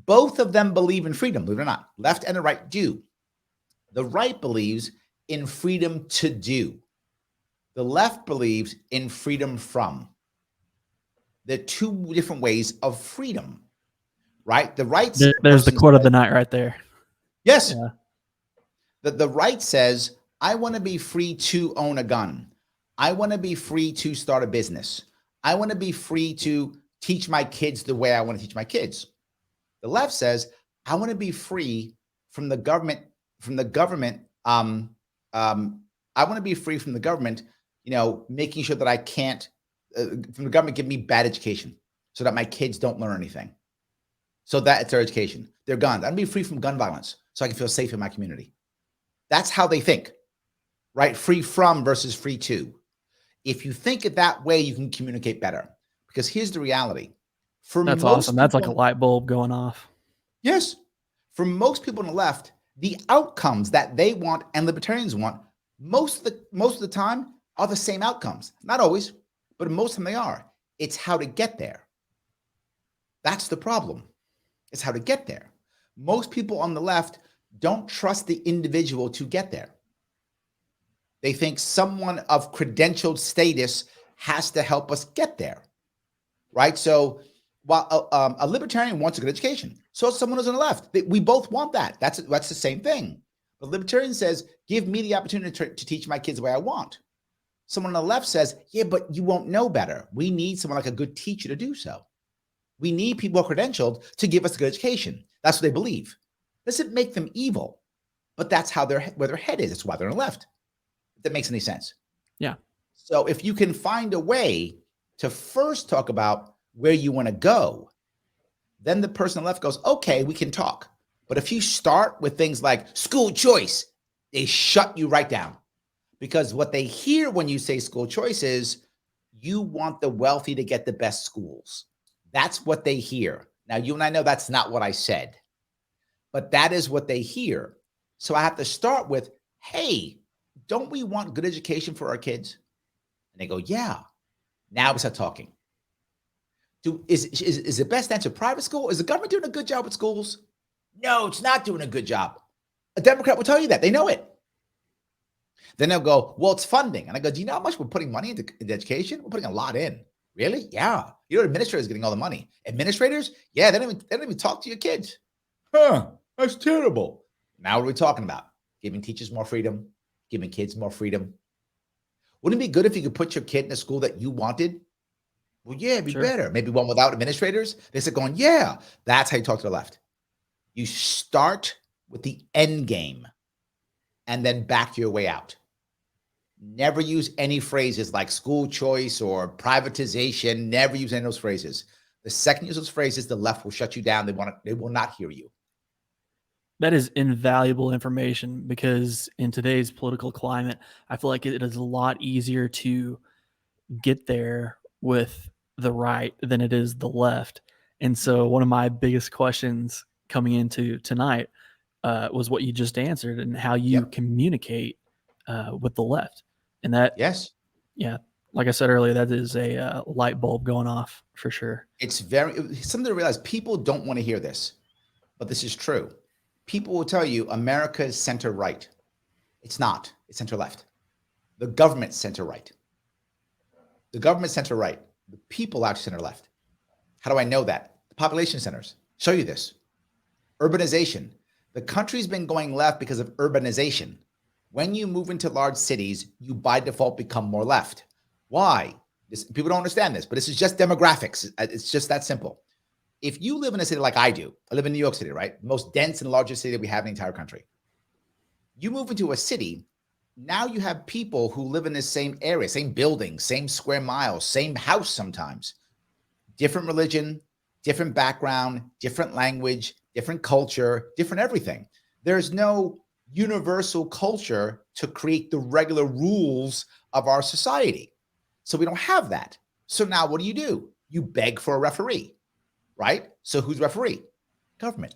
both of them believe in freedom, believe it or not. Left and the right do. The right believes in freedom to do. The left believes in freedom from. They're two different ways of freedom, right? The right There's the person quote of the says, night right there. yes, Yeah. the right says, I want to be free to own a gun. I want to be free to start a business. I want to be free to teach my kids the way I want to teach my kids. The left says, I want to be free from the government, I want to be free from the government, making sure that I can't, from the government, give me bad education so that my kids don't learn anything. So that it's their education, their guns. I want to be free from gun violence so I can feel safe in my community. That's how they think, right? Free from versus free to. If you think it that way, you can communicate better. Because here's the reality. For That's awesome. most That's like a people, light bulb going off. yes, for most people on the left, the outcomes that they want and libertarians want most of the time are the same outcomes. Not always, but most of them they are. It's how to get there. That's the problem. It's how to get there. Most people on the left don't trust the individual to get there. They think someone of credentialed status has to help us get there, right? So while a libertarian wants a good education, so someone who's on the left, we both want that. That's the same thing. The libertarian says, give me the opportunity to teach my kids the way I want. Someone on the left says, yeah, but you won't know better. We need someone like a good teacher to do so. We need people who are credentialed to give us a good education. That's what they believe. Doesn't make them evil, but that's how where their head is. That's why they're on the left. If that makes any sense. Yeah. So if you can find a way to first talk about where you want to go, then the person on the left goes, okay, we can talk. But if you start with things like school choice, they shut you right down. Because what they hear when you say school choice is you want the wealthy to get the best schools. That's what they hear. Now, you and I know that's not what I said, but that is what they hear. So I have to start with, hey, don't we want good education for our kids? And they go, yeah. Now we start talking. Is the best answer private school? Is the government doing a good job with schools? No, it's not doing a good job. A Democrat will tell you that. They know it. Then they'll go, well, it's funding. And I go, do you know how much we're putting money into education? We're putting a lot in. Really? Yeah. You know, administrators getting all the money. Administrators? Yeah, they don't even talk to your kids. Huh, that's terrible. Now what are we talking about? Giving teachers more freedom, giving kids more freedom. Wouldn't it be good if you could put your kid in a school that you wanted? Well, yeah, it'd be better. Maybe one without administrators. They said going, yeah, that's how you talk to the left. You start with the end game and then back your way out. Never use any phrases like school choice or privatization. Never use any of those phrases. The second you use those phrases, the left will shut you down. They will not hear you. That is invaluable information because in today's political climate, I feel like it is a lot easier to get there with the right than it is the left. And so, one of my biggest questions coming into tonight was what you just answered and how you communicate with the left. And that, yes, yeah, like I said earlier, that is a light bulb going off for sure. It's something to realize. People don't want to hear this, but this is true. People will tell you America is center right. It's not. It's center left. The government's center right. The government center right. The people actually center left. How do I know that? The population centers show you this. Urbanization. The country's been going left because of urbanization. When you move into large cities, you by default become more left. Why? People don't understand this, but this is just demographics. It's just that simple. If you live in a city like I do, I live in New York City, right? Most dense and largest city that we have in the entire country. You move into a city, now you have people who live in the same area, same building, same square miles, same house sometimes. Different religion, different background, different language, different culture, different everything. There's no universal culture to create the regular rules of our society. So we don't have that. So now what do? You beg for a referee, right? So who's referee? Government.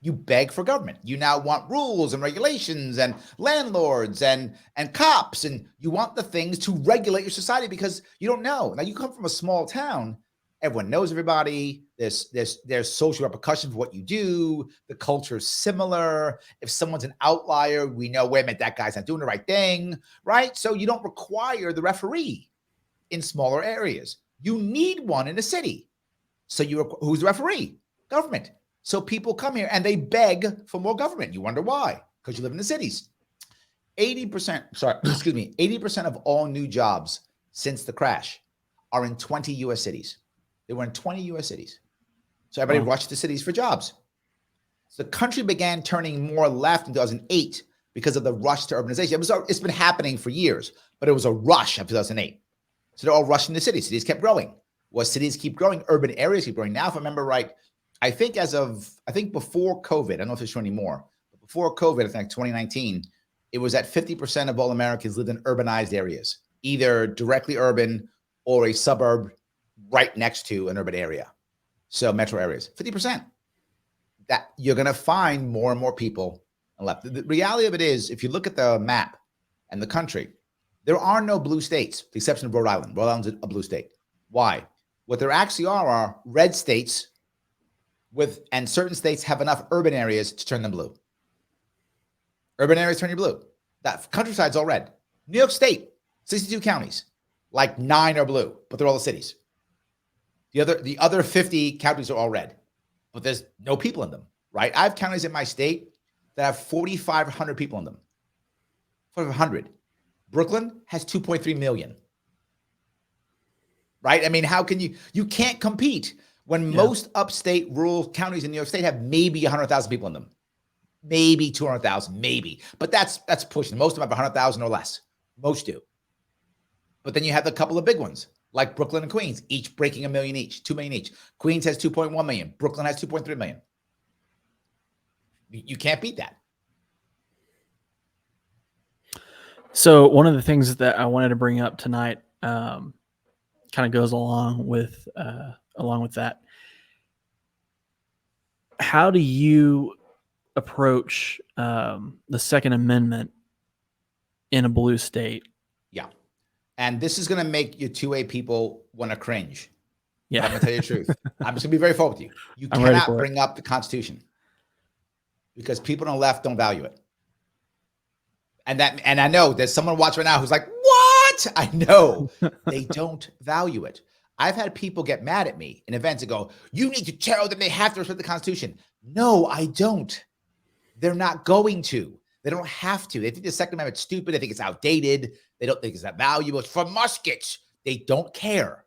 You beg for government. You now want rules and regulations and landlords and cops, and you want the things to regulate your society because you don't know. Now you come from a small town, everyone knows everybody. There's social repercussions for what you do. The culture is similar. If someone's an outlier, we know, wait a minute, that guy's not doing the right thing, right? So you don't require the referee in smaller areas. You need one in a city. So who's the referee? Government. So people come here and they beg for more government. You wonder why? Because you live in the cities. 80% of all new jobs since the crash are in 20 US cities. They were in 20 US cities. So everybody rushed to cities for jobs. So the country began turning more left in 2008 because of the rush to urbanization. It's been happening for years, but it was a rush of 2008. So they're all rushing to cities. Cities kept growing. Well, cities keep growing, urban areas keep growing. Now, if I remember right, I think before COVID, I don't know if it's true anymore, but before COVID, I think 2019, it was at 50% of all Americans lived in urbanized areas, either directly urban or a suburb right next to an urban area. So metro areas, 50%. That you're going to find more and more people on the left. The reality of it is, if you look at the map and the country, there are no blue states, with the exception of Rhode Island. Rhode Island's a blue state. Why? What there actually are red states and certain states have enough urban areas to turn them blue. Urban areas turn you blue. That countryside's all red. New York State, 62 counties, like 9 are blue, but they're all the cities. The other 50 counties are all red, but there's no people in them, right? I have counties in my state that have 4,500 people in them. 4,500. Brooklyn has 2.3 million. Right? I mean, how can you can't compete when most upstate rural counties in New York State have maybe 100,000 people in them. Maybe 200,000, maybe. But that's pushing. Most of them have 100,000 or less. Most do. But then you have a couple of big ones, like Brooklyn and Queens, each breaking 1 million each, 2 million each. Queens has 2.1 million. Brooklyn has 2.3 million. You can't beat that. So one of the things that I wanted to bring up tonight kind of goes along with that. How do you approach the Second Amendment in a blue state? Yeah. And this is going to make you 2A people want to cringe. Yeah. I'm going to tell you the truth. I'm just going to be very forward with you. You cannot bring up the Constitution because people on the left don't value it. And I know there's someone watching right now who's like, what? I know they don't value it. I've had people get mad at me in events and go, you need to tell them they have to respect the Constitution. No, I don't. They're not going to. They don't have to. They think the Second Amendment's stupid. They think it's outdated. They don't think it's that valuable. It's for muskets. They don't care.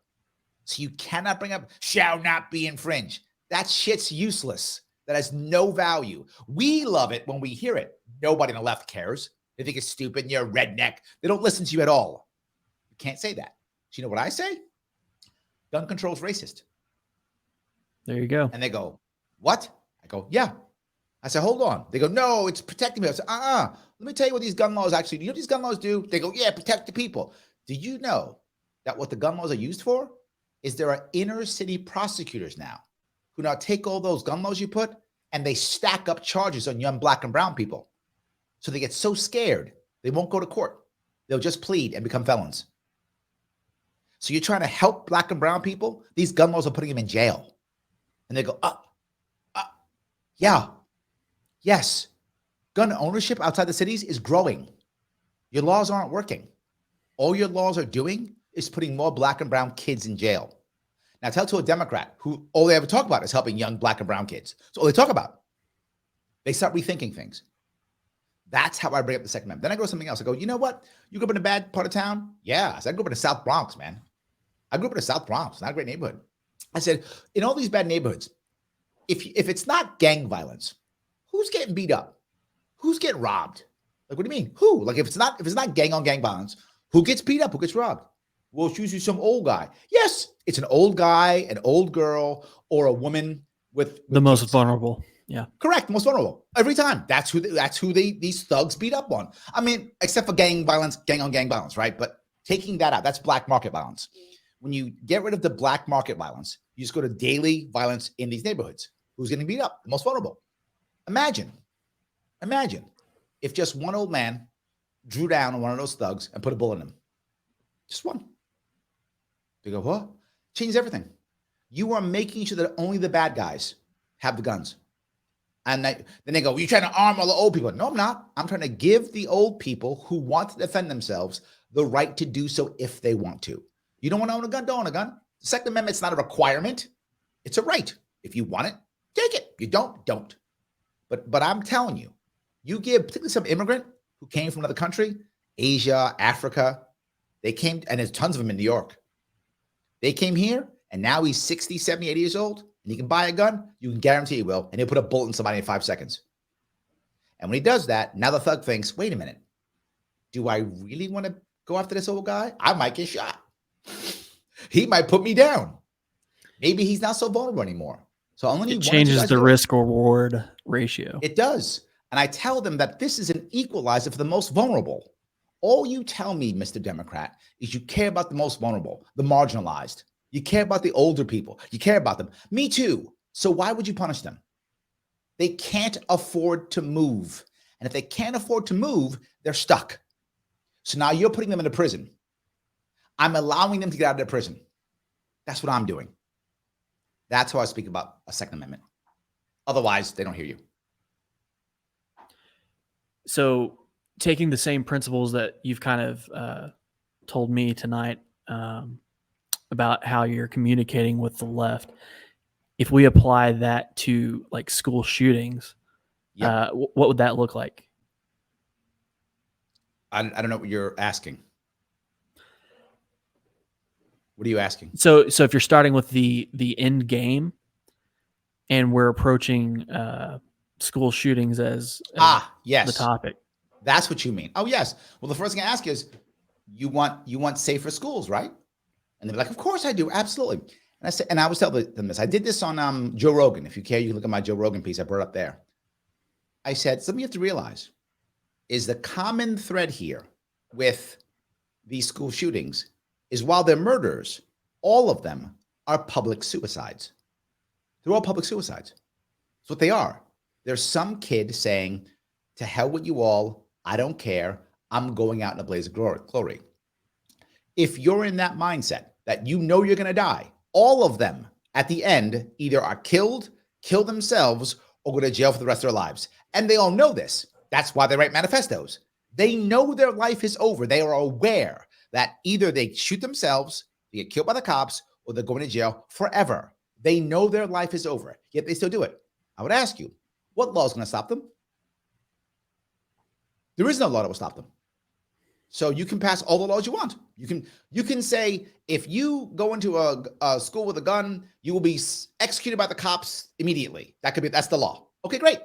So you cannot bring up shall not be infringed. That shit's useless. That has no value. We love it when we hear it. Nobody on the left cares. They think it's stupid and you're a redneck. They don't listen to you at all. You can't say that. So you know what I say? Gun control is racist. There you go. And they go, what? I go, yeah. I said, hold on. They go, no, it's protecting me. I said, let me tell you what these gun laws actually do. You know what these gun laws do? They go, yeah, protect the people. Do you know that what the gun laws are used for is there are inner city prosecutors now who now take all those gun laws you put and they stack up charges on young black and brown people. So they get so scared, they won't go to court. They'll just plead and become felons. So you're trying to help black and brown people? These gun laws are putting them in jail. And they go, yeah, yes. Gun ownership outside the cities is growing. Your laws aren't working. All your laws are doing is putting more black and brown kids in jail. Now tell to a Democrat who all they ever talk about is helping young black and brown kids. So all they talk about. They start rethinking things. That's how I bring up the Second Amendment. Then I go to something else. I go, you know what? You grew up in a bad part of town? Yeah. So I grew up in the South Bronx, man. I grew up in the South Bronx, not a great neighborhood. I said, in all these bad neighborhoods, if it's not gang violence, who's getting beat up? Who's getting robbed? Like, what do you mean? Who? Like, if it's not gang on gang violence, who gets beat up? Who gets robbed? Well, it's usually some old guy. Yes, it's an old guy, an old girl, or a woman with the most kids. vulnerable. Yeah, correct. Most vulnerable every time. That's who these thugs beat up on. I mean, except for gang violence, gang on gang violence, right? But taking that out, that's black market violence. When you get rid of the black market violence, you just go to daily violence in these neighborhoods. Who's getting beat up? The most vulnerable. Imagine if just one old man drew down on one of those thugs and put a bullet in him. Just one. They go, what? Changes everything. You are making sure that only the bad guys have the guns. And then they go, well, you're trying to arm all the old people. No, I'm not. I'm trying to give the old people who want to defend themselves the right to do so if they want to. You don't want to own a gun? Don't own a gun. The Second Amendment's not a requirement. It's a right. If you want it, take it. You don't. But I'm telling you, you give particularly some immigrant who came from another country, Asia, Africa, they came, and there's tons of them in New York. They came here, and now he's 60, 70, 80 years old, and he can buy a gun, you can guarantee he will, and he'll put a bullet in somebody in 5 seconds. And when he does that, now the thug thinks, wait a minute, do I really want to go after this old guy? I might get shot. He might put me down. Maybe he's not so vulnerable anymore. So only it changes the risk-reward ratio. It does. And I tell them that this is an equalizer for the most vulnerable. All you tell me, Mr. Democrat, is you care about the most vulnerable, the marginalized. You care about the older people. You care about them. Me too. So why would you punish them? They can't afford to move. And if they can't afford to move, they're stuck. So now you're putting them into prison. I'm allowing them to get out of their prison. That's what I'm doing. That's how I speak about a Second Amendment. Otherwise, they don't hear you. So taking the same principles that you've kind of told me tonight about how you're communicating with the left, if we apply that to like school shootings, what would that look like? I don't know what you're asking. What are you asking? So if you're starting with the end game, and we're approaching school shootings as yes, the topic. That's what you mean. Oh, yes. Well, the first thing I ask is, you want safer schools, right? And they're like, of course I do, absolutely. And I said, and I always tell them this. I did this on Joe Rogan. If you care, you can look at my Joe Rogan piece I brought up there. I said, something you have to realize is the common thread here with these school shootings is while they're murders, all of them are public suicides. They're all public suicides. That's what they are. There's some kid saying, to hell with you all, I don't care, I'm going out in a blaze of glory. If you're in that mindset that you know you're going to die, all of them at the end either are killed, kill themselves, or go to jail for the rest of their lives. And they all know this. That's why they write manifestos. They know their life is over. They are aware that either they shoot themselves, they get killed by the cops, or they're going to jail forever. They know their life is over, yet they still do it. I would ask you, what law is going to stop them? There is no law that will stop them. So you can pass all the laws you want. You can say, if you go into a school with a gun, you will be executed by the cops immediately. That's the law. Okay, great.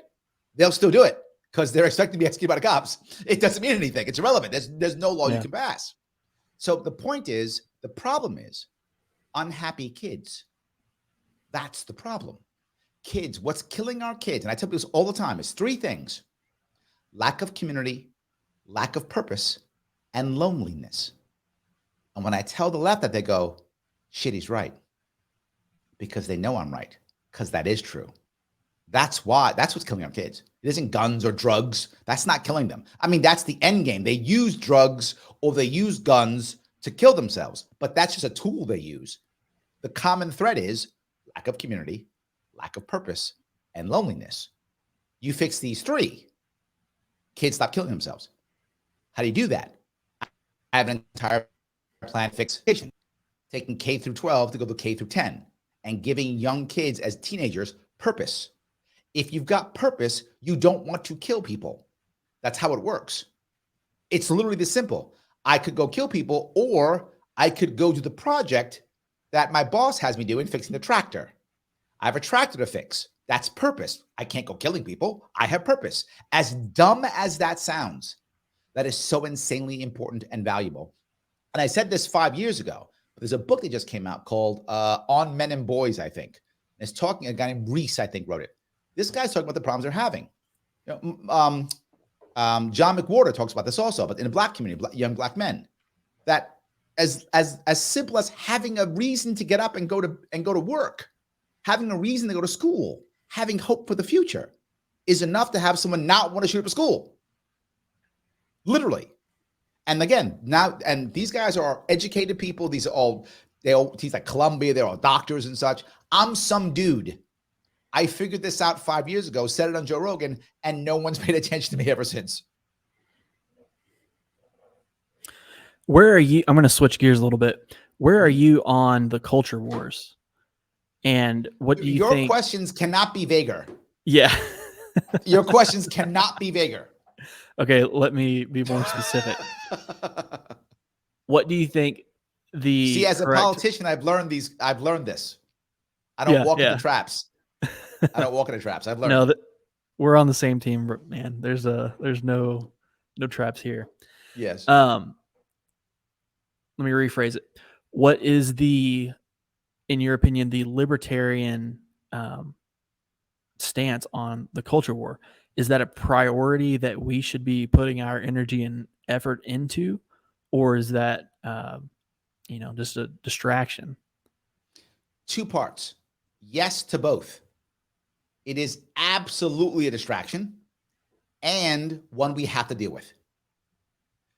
They'll still do it because they're expected to be executed by the cops. It doesn't mean anything. It's irrelevant. There's no law you can pass. So the point is, the problem is unhappy kids. That's the problem. Kids, what's killing our kids, and I tell people this all the time, is 3 things: lack of community, lack of purpose, and loneliness. And when I tell the left that, they go, shit, he's right. Because they know I'm right, because that is true. That's what's killing our kids. It isn't guns or drugs. That's not killing them. I mean, that's the end game. They use drugs or they use guns to kill themselves, but that's just a tool they use. The common thread is lack of community, lack of purpose, and loneliness. You fix these 3, kids stop killing themselves. How do you do that? I have an entire plan fixation, taking K through 12 to go to K through 10, and giving young kids as teenagers purpose. If you've got purpose, you don't want to kill people. That's how it works. It's literally this simple. I could go kill people, or I could go do the project that my boss has me doing, fixing the tractor. I have a tractor to fix. That's purpose. I can't go killing people. I have purpose. As dumb as that sounds, that is so insanely important and valuable. And I said this 5 years ago, but there's a book that just came out called On Men and Boys, I think. And it's talking, a guy named Reese, I think, wrote it. This guy's talking about the problems they're having. John McWhorter talks about this also, but in the Black community, young Black men, that as simple as having a reason to get up and go to work, having a reason to go to school, having hope for the future is enough to have someone not want to shoot up a school. Literally. And again, and these guys are educated people. These are all, he's like Columbia, they're all doctors and such. I'm some dude. I figured this out 5 years ago, said it on Joe Rogan, and no one's paid attention to me ever since. Where are you? I'm going to switch gears a little bit. Where are you on the culture wars? And what do you think? Your questions cannot be vaguer. Yeah. Your questions cannot be vaguer. Okay, let me be more specific. What do you think the See, as a politician, I've learned this. I don't walk into traps. I don't walk into traps. I've learned. No, we're on the same team, man. There's no traps here. Yes. Let me rephrase it. What is in your opinion, the libertarian stance on the culture war? Is that a priority that we should be putting our energy and effort into, or is that just a distraction? 2 parts. Yes to both. It is absolutely a distraction and one we have to deal with.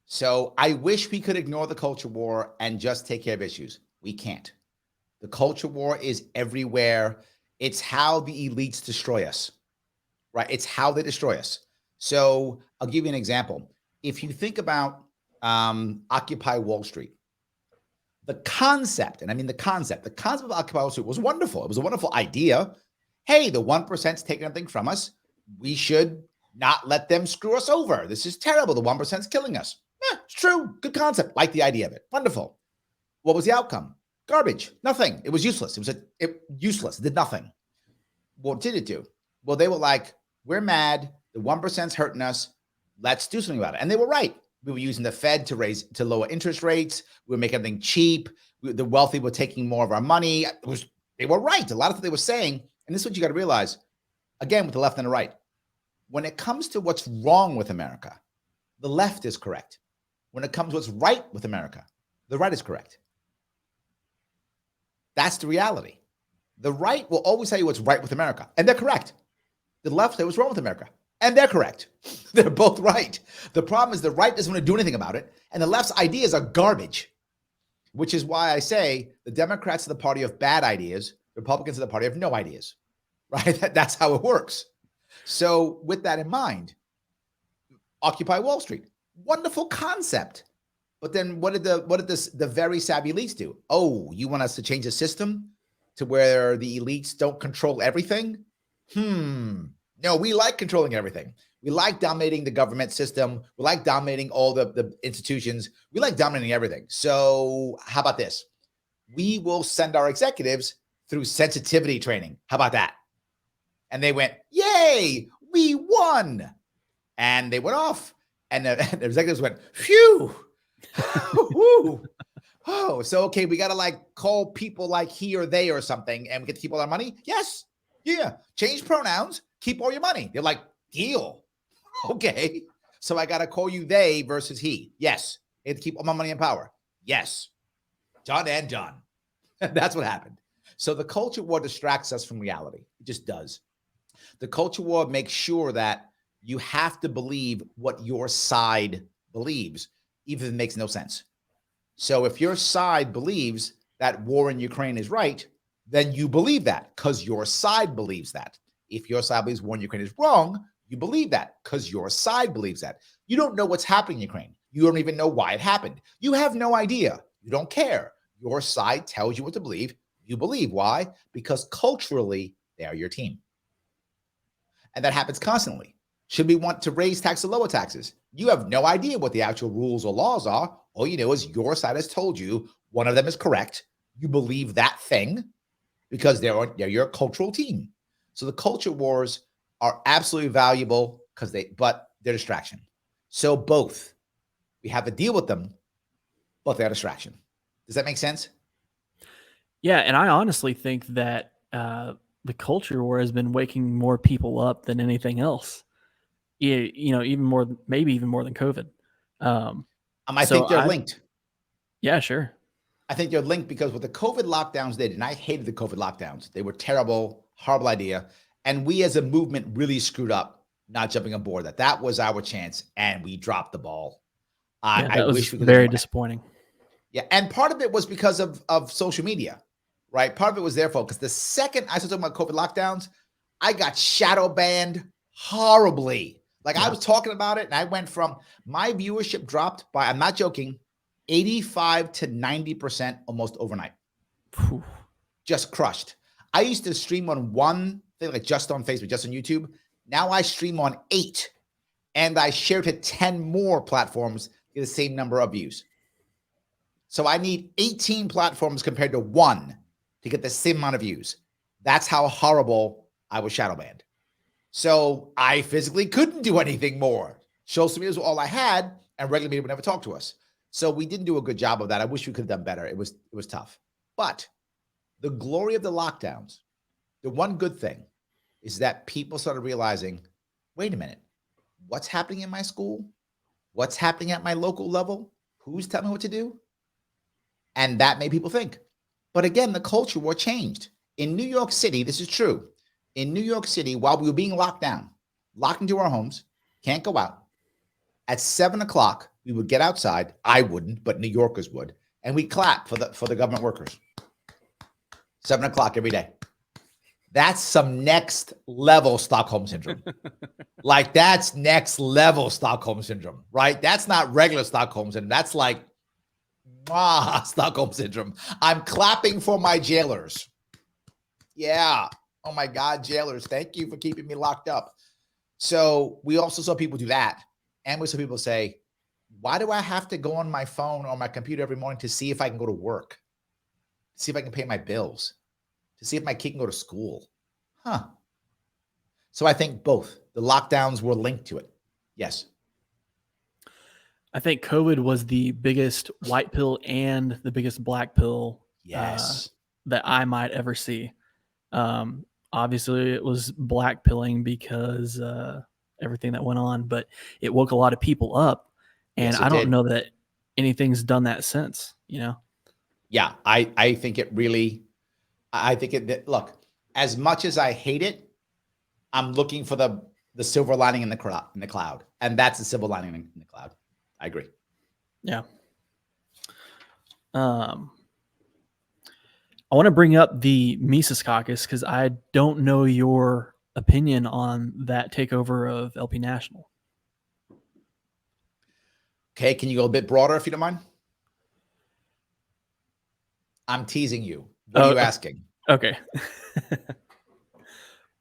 So I wish we could ignore the culture war and just take care of issues. We can't. The culture war is everywhere. It's how the elites destroy us, right? It's how they destroy us. So I'll give you an example. If you think about Occupy Wall Street, the concept, and I mean the concept of Occupy Wall Street was wonderful. It was a wonderful idea. Hey, the 1%'s taking everything from us. We should not let them screw us over. This is terrible. The 1%'s killing us. Yeah, it's true. Good concept. Like the idea of it. Wonderful. What was the outcome? Garbage. Nothing. It was useless. It was useless. It did nothing. What did it do? Well, they were like, we're mad. The 1%'s hurting us. Let's do something about it. And they were right. We were using the Fed to lower interest rates. We were making everything cheap. The wealthy were taking more of our money. They were right. A lot of what they were saying. And this is what you got to realize, again, with the left and the right. When it comes to what's wrong with America, the left is correct. When it comes to what's right with America, the right is correct. That's the reality. The right will always tell you what's right with America, and they're correct. The left says what's wrong with America, and they're correct. They're both right. The problem is the right doesn't want to do anything about it, and the left's ideas are garbage, which is why I say the Democrats are the party of bad ideas, Republicans are the party of no ideas, right? That's how it works. So with that in mind, Occupy Wall Street, wonderful concept. But then what did the very savvy elites do? Oh, you want us to change the system to where the elites don't control everything? No, we like controlling everything. We like dominating the government system. We like dominating all the institutions. We like dominating everything. So how about this? We will send our executives through sensitivity training. How about that? And they went, yay, we won. And they went off. And the executives went, phew. Oh, so, okay, we got to like call people like he or they or something and we get to keep all our money? Yes. Yeah. Change pronouns. Keep all your money. They're like, deal. Okay. So I got to call you they versus he. Yes. I have to keep all my money and power. Yes. Done and done. That's what happened. So the culture war distracts us from reality. It just does. The culture war makes sure that you have to believe what your side believes, even if it makes no sense. So if your side believes that war in Ukraine is right, then you believe that because your side believes that. If your side believes war in Ukraine is wrong, you believe that because your side believes that. You don't know what's happening in Ukraine. You don't even know why it happened. You have no idea. You don't care. Your side tells you what to believe. You believe. Why? Because culturally, they are your team. And that happens constantly. Should we want to raise taxes or lower taxes? You have no idea what the actual rules or laws are. All you know is your side has told you one of them is correct. You believe that thing because they're your cultural team. So the culture wars are absolutely valuable but they're distraction. So both, we have to deal with them, but they're distraction. Does that make sense? Yeah, and I honestly think that the culture war has been waking more people up than anything else. Even more, maybe even more than COVID. I think they're linked. Yeah, sure. I think they're linked because what the COVID lockdowns did, and I hated the COVID lockdowns. They were terrible, horrible idea. And we as a movement really screwed up not jumping on board. That was our chance, and we dropped the ball. I wish we could. Very disappointing. Yeah, and part of it was because of social media, right? Part of it was their fault because the second I started talking about COVID lockdowns, I got shadow banned horribly. Like I was talking about it, and I went from my viewership dropped by, I'm not joking, 85 to 90% almost overnight. Whew. Just crushed. I used to stream on one thing, like just on Facebook, just on YouTube. Now I stream on 8, and I share to 10 more platforms to get the same number of views. So I need 18 platforms compared to 1 to get the same amount of views. That's how horrible I was shadow banned. So I physically couldn't do anything more. Social media was all I had, and regular media would never talk to us. So we didn't do a good job of that. I wish we could have done better. It was tough. But the glory of the lockdowns, the one good thing is that people started realizing, wait a minute, what's happening in my school? What's happening at my local level? Who's telling me what to do? And that made people think. But again, the culture war changed. In New York City, this is true. In New York City, while we were being locked down, locked into our homes, can't go out, at 7 o'clock, we would get outside. I wouldn't, but New Yorkers would. And we clap for the government workers. 7 o'clock every day. That's some next level Stockholm syndrome. Like that's next level Stockholm syndrome, right? That's not regular Stockholm syndrome. That's like Stockholm syndrome. I'm clapping for my jailers. Yeah. Oh my God, jailers. Thank you for keeping me locked up. So we also saw people do that. And we saw people say, why do I have to go on my phone or my computer every morning to see if I can go to work? See if I can pay my bills? To see if my kid can go to school? Huh. So I think both. The lockdowns were linked to it. Yes. I think COVID was the biggest white pill and the biggest black pill that I might ever see. Obviously, it was black pilling because everything that went on, but it woke a lot of people up. And I don't know that anything's done that since, Yeah, I think it really, look, as much as I hate it, I'm looking for the silver lining in the cloud. And that's the silver lining in the cloud. I agree. Yeah. I want to bring up the Mises Caucus because I don't know your opinion on that takeover of LP National. Okay, can you go a bit broader if you don't mind? I'm teasing you. What are you asking? Okay.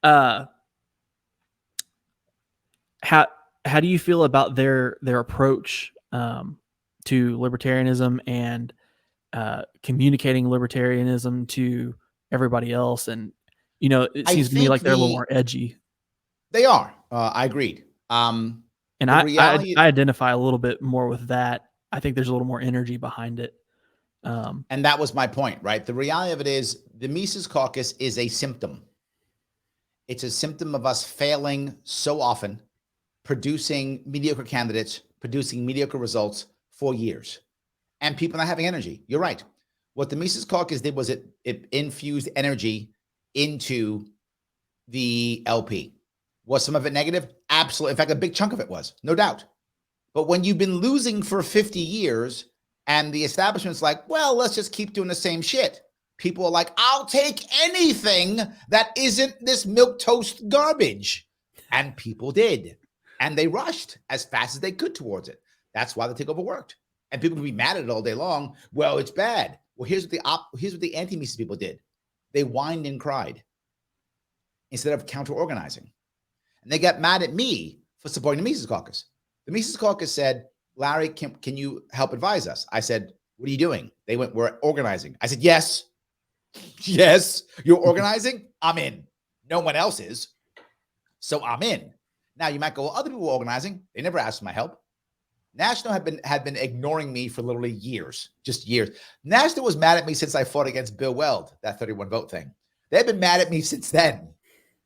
How do you feel about their approach to libertarianism and communicating libertarianism to everybody else? And it seems to me like they're a little more edgy. They are. I agreed. And I identify a little bit more with that. I think there's a little more energy behind it. And that was my point, right? The reality of it is the Mises Caucus is a symptom. It's a symptom of us failing so often, producing mediocre candidates, producing mediocre results for years, and people not having energy. You're right. What the Mises Caucus did was it infused energy into the LP. Was some of it negative? Absolutely. In fact, a big chunk of it was, no doubt. But when you've been losing for 50 years and the establishment's like, well, let's just keep doing the same shit. People are like, I'll take anything that isn't this milquetoast garbage. And people did. And they rushed as fast as they could towards it. That's why the takeover worked. And people can be mad at it all day long. Well, it's bad. Well, here's what the anti-Mises people did. They whined and cried instead of counter-organizing. And they got mad at me for supporting the Mises Caucus. The Mises Caucus said, Larry, can you help advise us? I said, what are you doing? They went, we're organizing. I said, yes. Yes, you're organizing? I'm in. No one else is. So I'm in. Now you might go, well, other people were organizing. They never asked for my help. National had been ignoring me for literally years, just years. National was mad at me since I fought against Bill Weld, that 31 vote thing. They've been mad at me since then.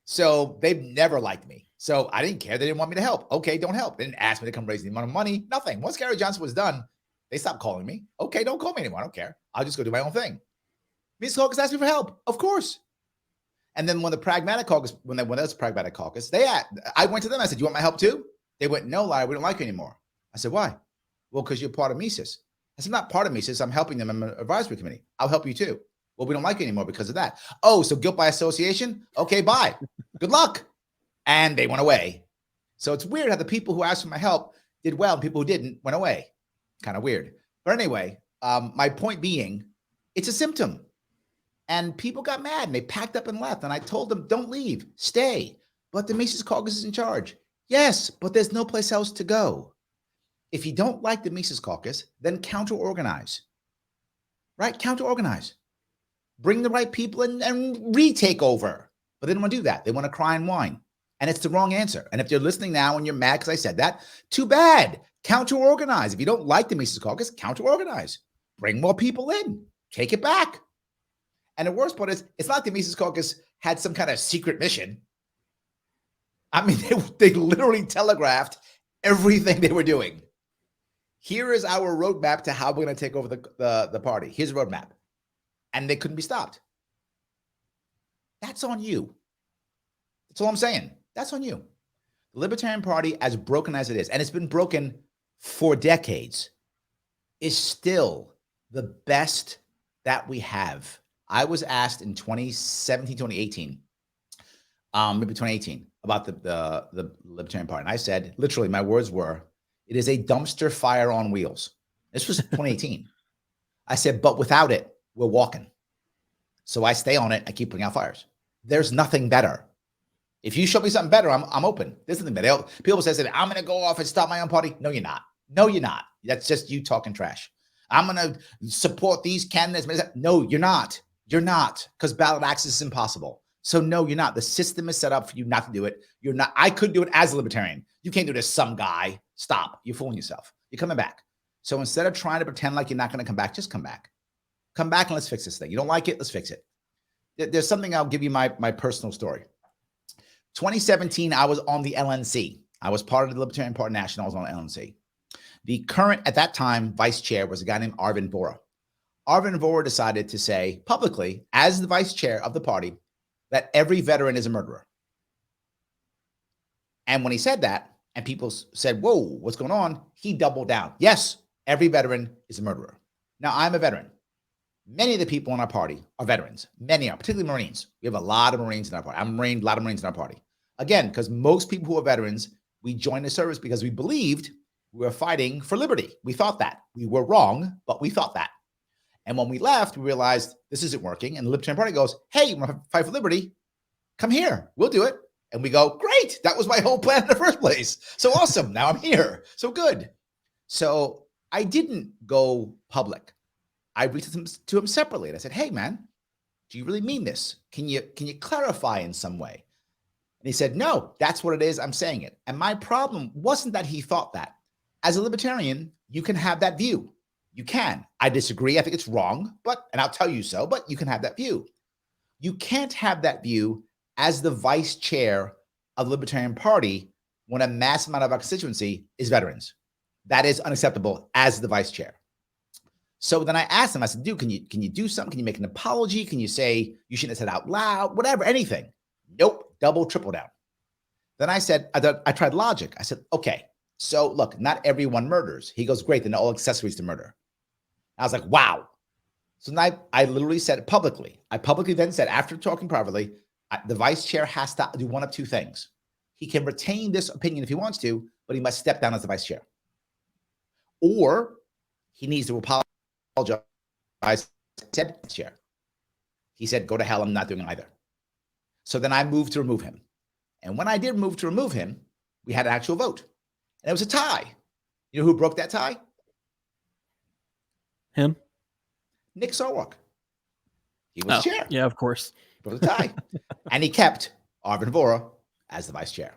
So they've never liked me. So I didn't care. They didn't want me to help. Okay, don't help. They didn't ask me to come raise any amount of money. Nothing. Once Gary Johnson was done, they stopped calling me. Okay, don't call me anymore. I don't care. I'll just go do my own thing. Mises Caucus asked me for help. Of course. And then when the Pragmatic Caucus, when there was a Pragmatic Caucus, I went to them. I said, you want my help too? They went, no, Larry, we don't like you anymore. I said, why? Well, because you're part of Mises. I said, I'm not part of Mises. I'm helping them. I'm an advisory committee. I'll help you too. Well, we don't like you anymore because of that. Oh, so guilt by association? Okay, bye. Good luck. And they went away. So it's weird how the people who asked for my help did well and people who didn't went away. Kind of weird. But anyway, my point being, it's a symptom. And people got mad and they packed up and left. And I told them, don't leave, stay. But the Mises Caucus is in charge. Yes, but there's no place else to go. If you don't like the Mises Caucus, then counter-organize. Right? Counter-organize. Bring the right people in and retake over. But they don't want to do that. They want to cry and whine. And it's the wrong answer. And if you're listening now and you're mad because I said that, too bad. Counter-organize. If you don't like the Mises Caucus, counter-organize. Bring more people in. Take it back. And the worst part is, it's not like the Mises Caucus had some kind of secret mission. I mean, they literally telegraphed everything they were doing. Here is our roadmap to how we're going to take over the party. Here's a roadmap. And they couldn't be stopped. That's on you. That's all I'm saying. That's on you. The Libertarian Party, as broken as it is, and it's been broken for decades, is still the best that we have. I was asked in 2017, 2018, maybe 2018, about the Libertarian Party. And I said, literally, my words were, it is a dumpster fire on wheels. This was 2018. I said, but without it, we're walking. So I stay on it. I keep putting out fires. There's nothing better. If you show me something better, I'm open. There's nothing better. People say, I'm going to go off and start my own party. No, you're not. No, you're not. That's just you talking trash. I'm going to support these candidates. No, you're not. You're not, because ballot access is impossible. So no, you're not. The system is set up for you not to do it. You're not. I could do it as a libertarian. You can't do this, some guy. Stop. You're fooling yourself. You're coming back. So instead of trying to pretend like you're not going to come back, just come back. Come back and let's fix this thing. You don't like it? Let's fix it. There's something, I'll give you my personal story. 2017, I was on the LNC. I was part of the Libertarian Party National. I was on the LNC. The current, at that time, vice chair was a guy named Arvind Vohra. Arvind Vohra decided to say publicly, as the vice chair of the party, that every veteran is a murderer. And when he said that, and people said, whoa, what's going on? He doubled down. Yes, every veteran is a murderer. Now, I'm a veteran. Many of the people in our party are veterans. Many are, particularly Marines. We have a lot of Marines in our party. I'm a Marine, a lot of Marines in our party. Again, because most people who are veterans, we joined the service because we believed we were fighting for liberty. We thought that. We were wrong, but we thought that. And when we left, we realized this isn't working. And the Libertarian Party goes, hey, you want to fight for liberty? Come here. We'll do it. And we go, great. That was my whole plan in the first place. So awesome. Now I'm here. So good. So I didn't go public. I reached to him separately. And I said, hey, man, do you really mean this? Can you clarify in some way? And he said, no, that's what it is. I'm saying it. And my problem wasn't that he thought that. As a libertarian, you can have that view. You can. I disagree. I think it's wrong, and I'll tell you so, but you can have that view. You can't have that view as the vice chair of the Libertarian Party when a mass amount of our constituency is veterans. That is unacceptable as the vice chair. So then I asked him, I said, dude, can you do something? Can you make an apology? Can you say you shouldn't have said out loud? Whatever, anything. Nope, double, triple down. Then I said, I tried logic. I said, okay, so look, not everyone murders. He goes, great, then all accessories to murder. I was like, wow. So then I literally said it publicly. I publicly then said, after talking privately, the vice chair has to do one of two things. He can retain this opinion if he wants to, but he must step down as the vice chair. Or He needs to apologize. I said, chair. He said, go to hell. I'm not doing either. So then I moved to remove him. And when I did move to remove him, we had an actual vote. And it was a tie. You know who broke that tie? Him? Nick Sarwark. He was chair. Yeah, of course. Broke the tie. And he kept Arvin Vohra as the vice chair.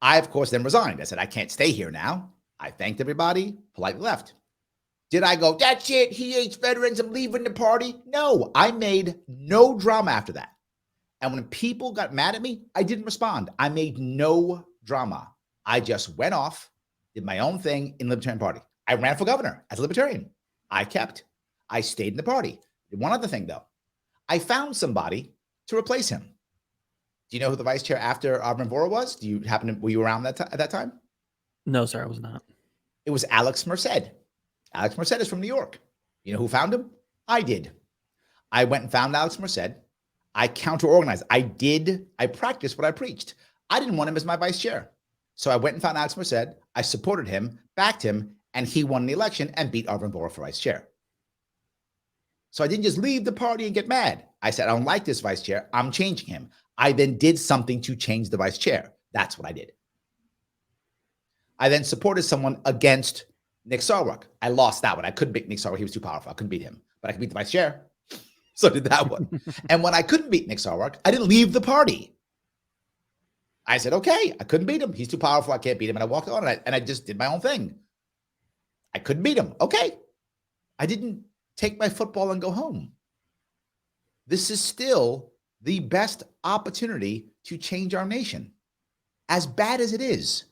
I, of course, then resigned. I said, I can't stay here now. I thanked everybody, politely left. Did I go, that's it, he hates veterans, I'm leaving the party? No, I made no drama after that. And when people got mad at me, I didn't respond. I made no drama. I just went off, did my own thing in the Libertarian Party. I ran for governor as a Libertarian. I stayed in the party. One other thing, though. I found somebody to replace him. Do you know who the vice chair after Arvin Vohra was? Were you around at that time? No, sir, I was not. It was Alex Merced. Alex Merced is from New York. You know who found him? I did. I went and found Alex Merced. I counter-organized. I practiced what I preached. I didn't want him as my vice chair. So I went and found Alex Merced. I supported him, backed him, and he won the election and beat Arvin Vohra for vice chair. So I didn't just leave the party and get mad. I said, I don't like this vice chair. I'm changing him. I then did something to change the vice chair. That's what I did. I then supported someone against Nick Sarwark. I lost that one. I couldn't beat Nick Sarwark. He was too powerful. I couldn't beat him, but I could beat the vice chair. So did that one. And when I couldn't beat Nick Sarwark, I didn't leave the party. I said, okay, I couldn't beat him. He's too powerful. I can't beat him. And I walked on and I just did my own thing. I couldn't beat him. Okay. I didn't take my football and go home. This is still the best opportunity to change our nation, as bad as it is.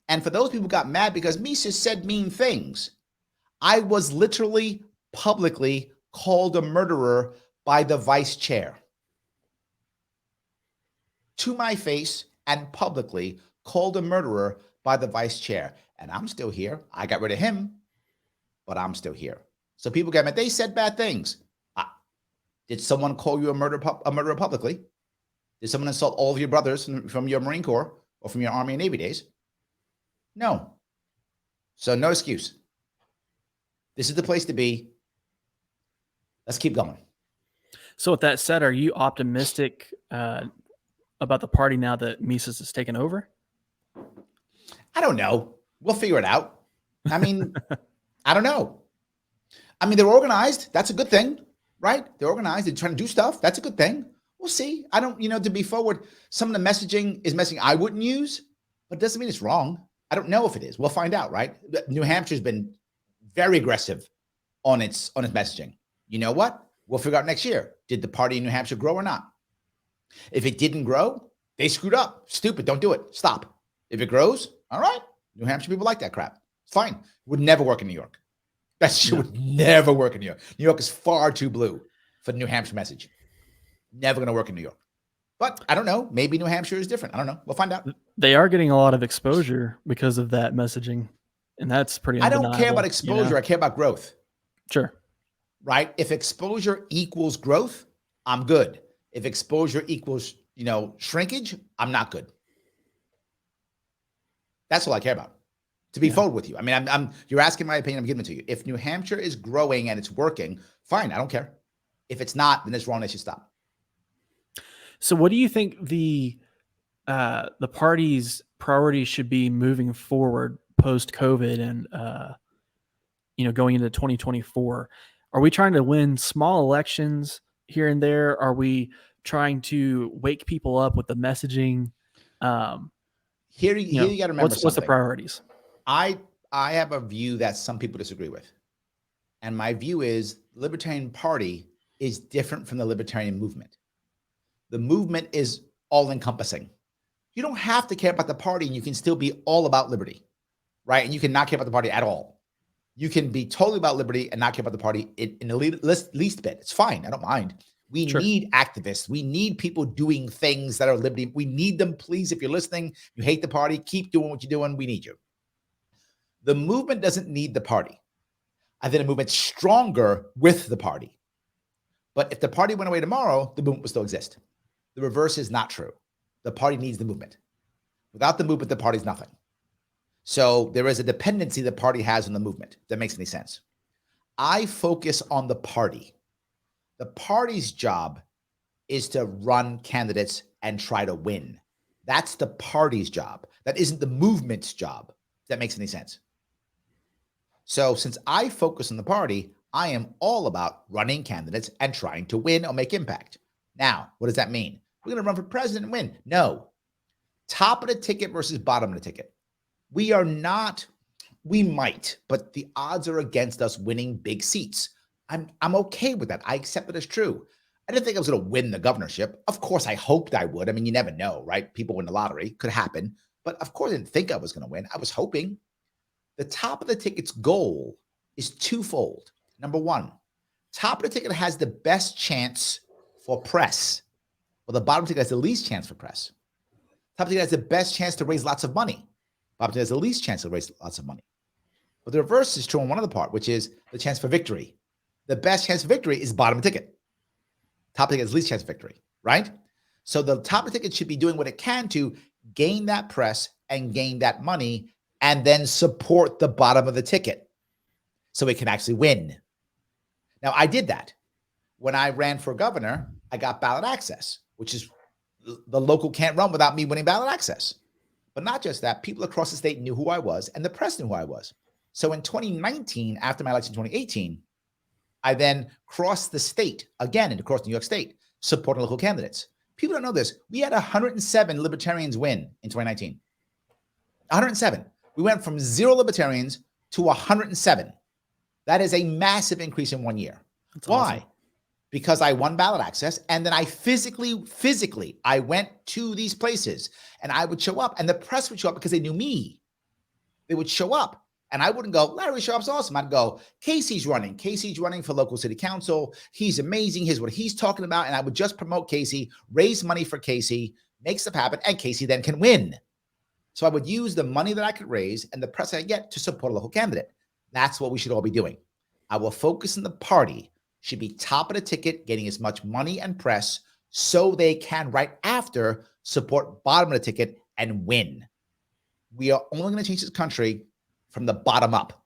And for those people who got mad because Mises said mean things, I was literally publicly called a murderer by the vice chair. To my face and publicly called a murderer by the vice chair. And I'm still here. I got rid of him, but I'm still here. So people get mad. They said bad things. Did someone call you a murderer publicly? Did someone insult all of your brothers from your Marine Corps or from your Army and Navy days? No. So no excuse. This is the place to be. Let's keep going. So with that said, are you optimistic about the party now that Mises has taken over? I don't know. We'll figure it out. I mean, I don't know. I mean, they're organized. That's a good thing, right? They're organized. They're trying to do stuff. That's a good thing. We'll see. I don't, to be forward, some of the messaging is messaging I wouldn't use, but it doesn't mean it's wrong. I don't know if it is. We'll find out, right? New Hampshire's been very aggressive on its messaging. You know what? We'll figure out next year. Did the party in New Hampshire grow or not? If it didn't grow, they screwed up. Stupid. Don't do it. Stop. If it grows, all right. New Hampshire people like that crap. It's fine. Would never work in New York. That shit would never work in New York. New York is far too blue for the New Hampshire message. Never going to work in New York. But I don't know. Maybe New Hampshire is different. I don't know. We'll find out. They are getting a lot of exposure because of that messaging. And that's pretty undeniable. I don't care about exposure. I care about growth. Sure. Right? If exposure equals growth, I'm good. If exposure equals, shrinkage, I'm not good. That's all I care about. To be forward with you. I mean, you're asking my opinion, I'm giving it to you. If New Hampshire is growing and it's working, fine, I don't care. If it's not, then it's wrong, they should stop. So what do you think the party's priorities should be moving forward post-COVID and going into 2024? Are we trying to win small elections here and there? Are we trying to wake people up with the messaging? Here you got to remember what's the priorities? I have a view that some people disagree with. And my view is the Libertarian Party is different from the Libertarian movement. The movement is all-encompassing. You don't have to care about the party, and you can still be all about liberty, right? And you can not care about the party at all. You can be totally about liberty and not care about the party in the least bit. It's fine. I don't mind. We need activists. We need people doing things that are liberty. We need them. Please, if you're listening, you hate the party, keep doing what you're doing. We need you. The movement doesn't need the party. I think the movement's stronger with the party. But if the party went away tomorrow, the movement would still exist. The reverse is not true. The party needs the movement. Without the movement, the party's nothing. So there is a dependency the party has on the movement. If that makes any sense. I focus on the party. The party's job is to run candidates and try to win. That's the party's job. That isn't the movement's job. If that makes any sense. So since I focus on the party, I am all about running candidates and trying to win or make impact. Now, what does that mean? We're going to run for president and win? No. Top of the ticket versus bottom of the ticket. We are not, we might, but the odds are against us winning big seats. I'm okay with that. I accept it as true. I didn't think I was going to win the governorship. Of course, I hoped I would. I mean, you never know, right? People win the lottery. Could happen. But of course, I didn't think I was going to win. I was hoping. The top of the ticket's goal is twofold. Number one, top of the ticket has the best chance for press. Well, the bottom ticket has the least chance for press. Top ticket has the best chance to raise lots of money. Bottom ticket has the least chance to raise lots of money. But the reverse is true on one other part, which is the chance for victory. The best chance for victory is bottom ticket. Top ticket has the least chance of victory, right? So the top of the ticket should be doing what it can to gain that press and gain that money and then support the bottom of the ticket so it can actually win. Now, I did that. When I ran for governor, I got ballot access, which is the local can't run without me winning ballot access. But not just that, people across the state knew who I was and the press knew who I was. So in 2019, after my election in 2018, I then crossed the state again and across New York State, supporting local candidates. People don't know this. We had 107 libertarians win in 2019. 107. We went from 0 libertarians to 107. That is a massive increase in 1 year. That's Why? awesome. Because I won ballot access, and then I physically, I went to these places, and I would show up, and the press would show up because they knew me. They would show up. And I wouldn't go, Larry Sharpe's awesome. I'd go, Casey's running. Casey's running for local city council. He's amazing. Here's what he's talking about. And I would just promote Casey, raise money for Casey, make stuff happen, and Casey then can win. So I would use the money that I could raise and the press I get to support a local candidate. That's what we should all be doing. I will focus on the party, should be top of the ticket, getting as much money and press so they can right after support bottom of the ticket and win. We are only going to change this country from the bottom up.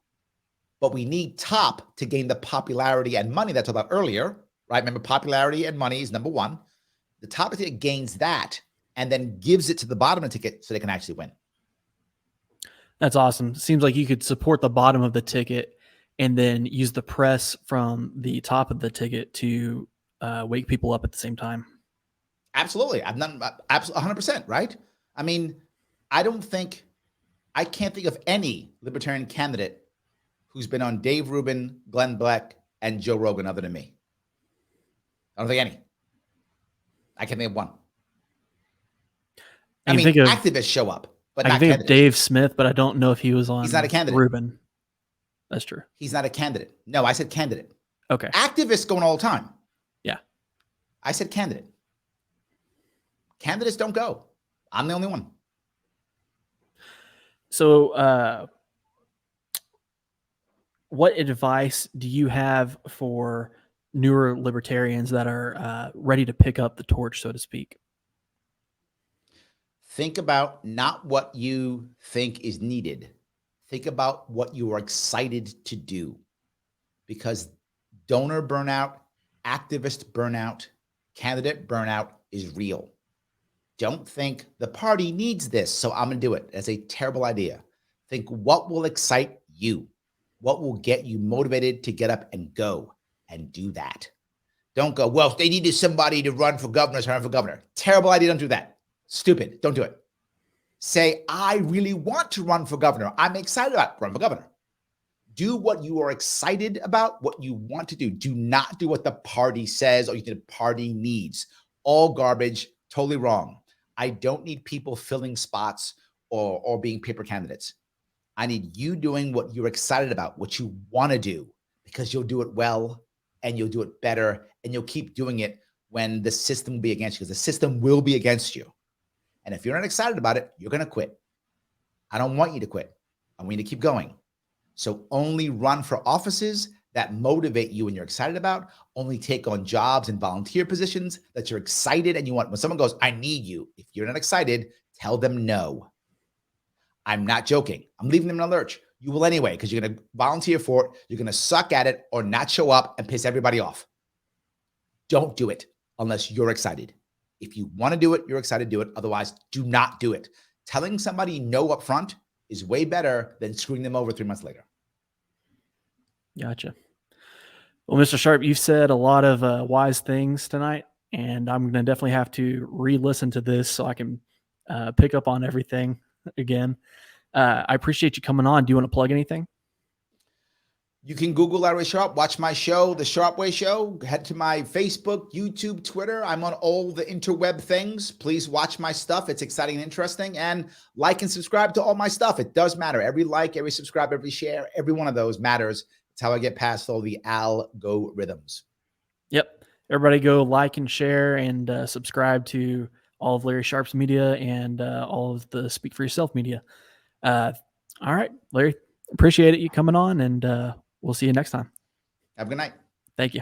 But we need top to gain the popularity and money that I talked about earlier, right? Remember, popularity and money is number one. The top of the ticket gains that and then gives it to the bottom of the ticket so they can actually win. That's awesome. Seems like you could support the bottom of the ticket and then use the press from the top of the ticket to wake people up at the same time. Absolutely. I've done absolutely 100%, right? I mean, I can't think of any libertarian candidate who's been on Dave Rubin, Glenn Beck, and Joe Rogan other than me. I don't think any. I can think of one. I mean, activists show up, but I not can think candidates. of Dave Smith, but I don't know if he was on. He's not a candidate. Rubin. That's true. He's not a candidate. No, I said candidate. Okay. Activists going all the time. Yeah. I said candidate. Candidates don't go. I'm the only one. So, what advice do you have for newer libertarians that are ready to pick up the torch, so to speak? Think about not what you think is needed. Think about what you are excited to do, because donor burnout, activist burnout, candidate burnout is real. Don't think the party needs this, so I'm going to do it. That's a terrible idea. Think what will excite you, what will get you motivated to get up and go and do that. Don't go, well, if they needed somebody to run for governor, so I run for governor. Terrible idea. Don't do that. Stupid. Don't do it. Say, I really want to run for governor. I'm excited about run for governor. Do what you are excited about, what you want to do. Do not do what the party says or you think the party needs. All garbage, totally wrong. I don't need people filling spots or being paper candidates. I need you doing what you're excited about, what you want to do, because you'll do it well and you'll do it better and you'll keep doing it when the system will be against you, because the system will be against you. And if you're not excited about it, you're going to quit. I don't want you to quit. I want you to keep going. So only run for offices that motivate you and you're excited about. Only take on jobs and volunteer positions that you're excited and you want. When someone goes, I need you, if you're not excited, tell them no. I'm not joking. I'm leaving them in a lurch. You will anyway, because you're going to volunteer for it. You're going to suck at it or not show up and piss everybody off. Don't do it unless you're excited. If you want to do it, you're excited to do it. Otherwise, do not do it. Telling somebody no up front is way better than screwing them over 3 months later. Gotcha. Well, Mr. Sharpe, you've said a lot of wise things tonight, and I'm going to definitely have to re-listen to this so I can pick up on everything again. I appreciate you coming on. Do you want to plug anything? You can Google Larry Sharpe, watch my show, The Sharpe Way Show. Head to my Facebook, YouTube, Twitter. I'm on all the interweb things. Please watch my stuff. It's exciting and interesting. And like and subscribe to all my stuff. It does matter. Every like, every subscribe, every share, every one of those matters. It's how I get past all the algorithms. Yep. Everybody go like and share and subscribe to all of Larry Sharpe's media and all of the Speak for Yourself media. All right, Larry, appreciate it you coming on, and we'll see you next time. Have a good night. Thank you.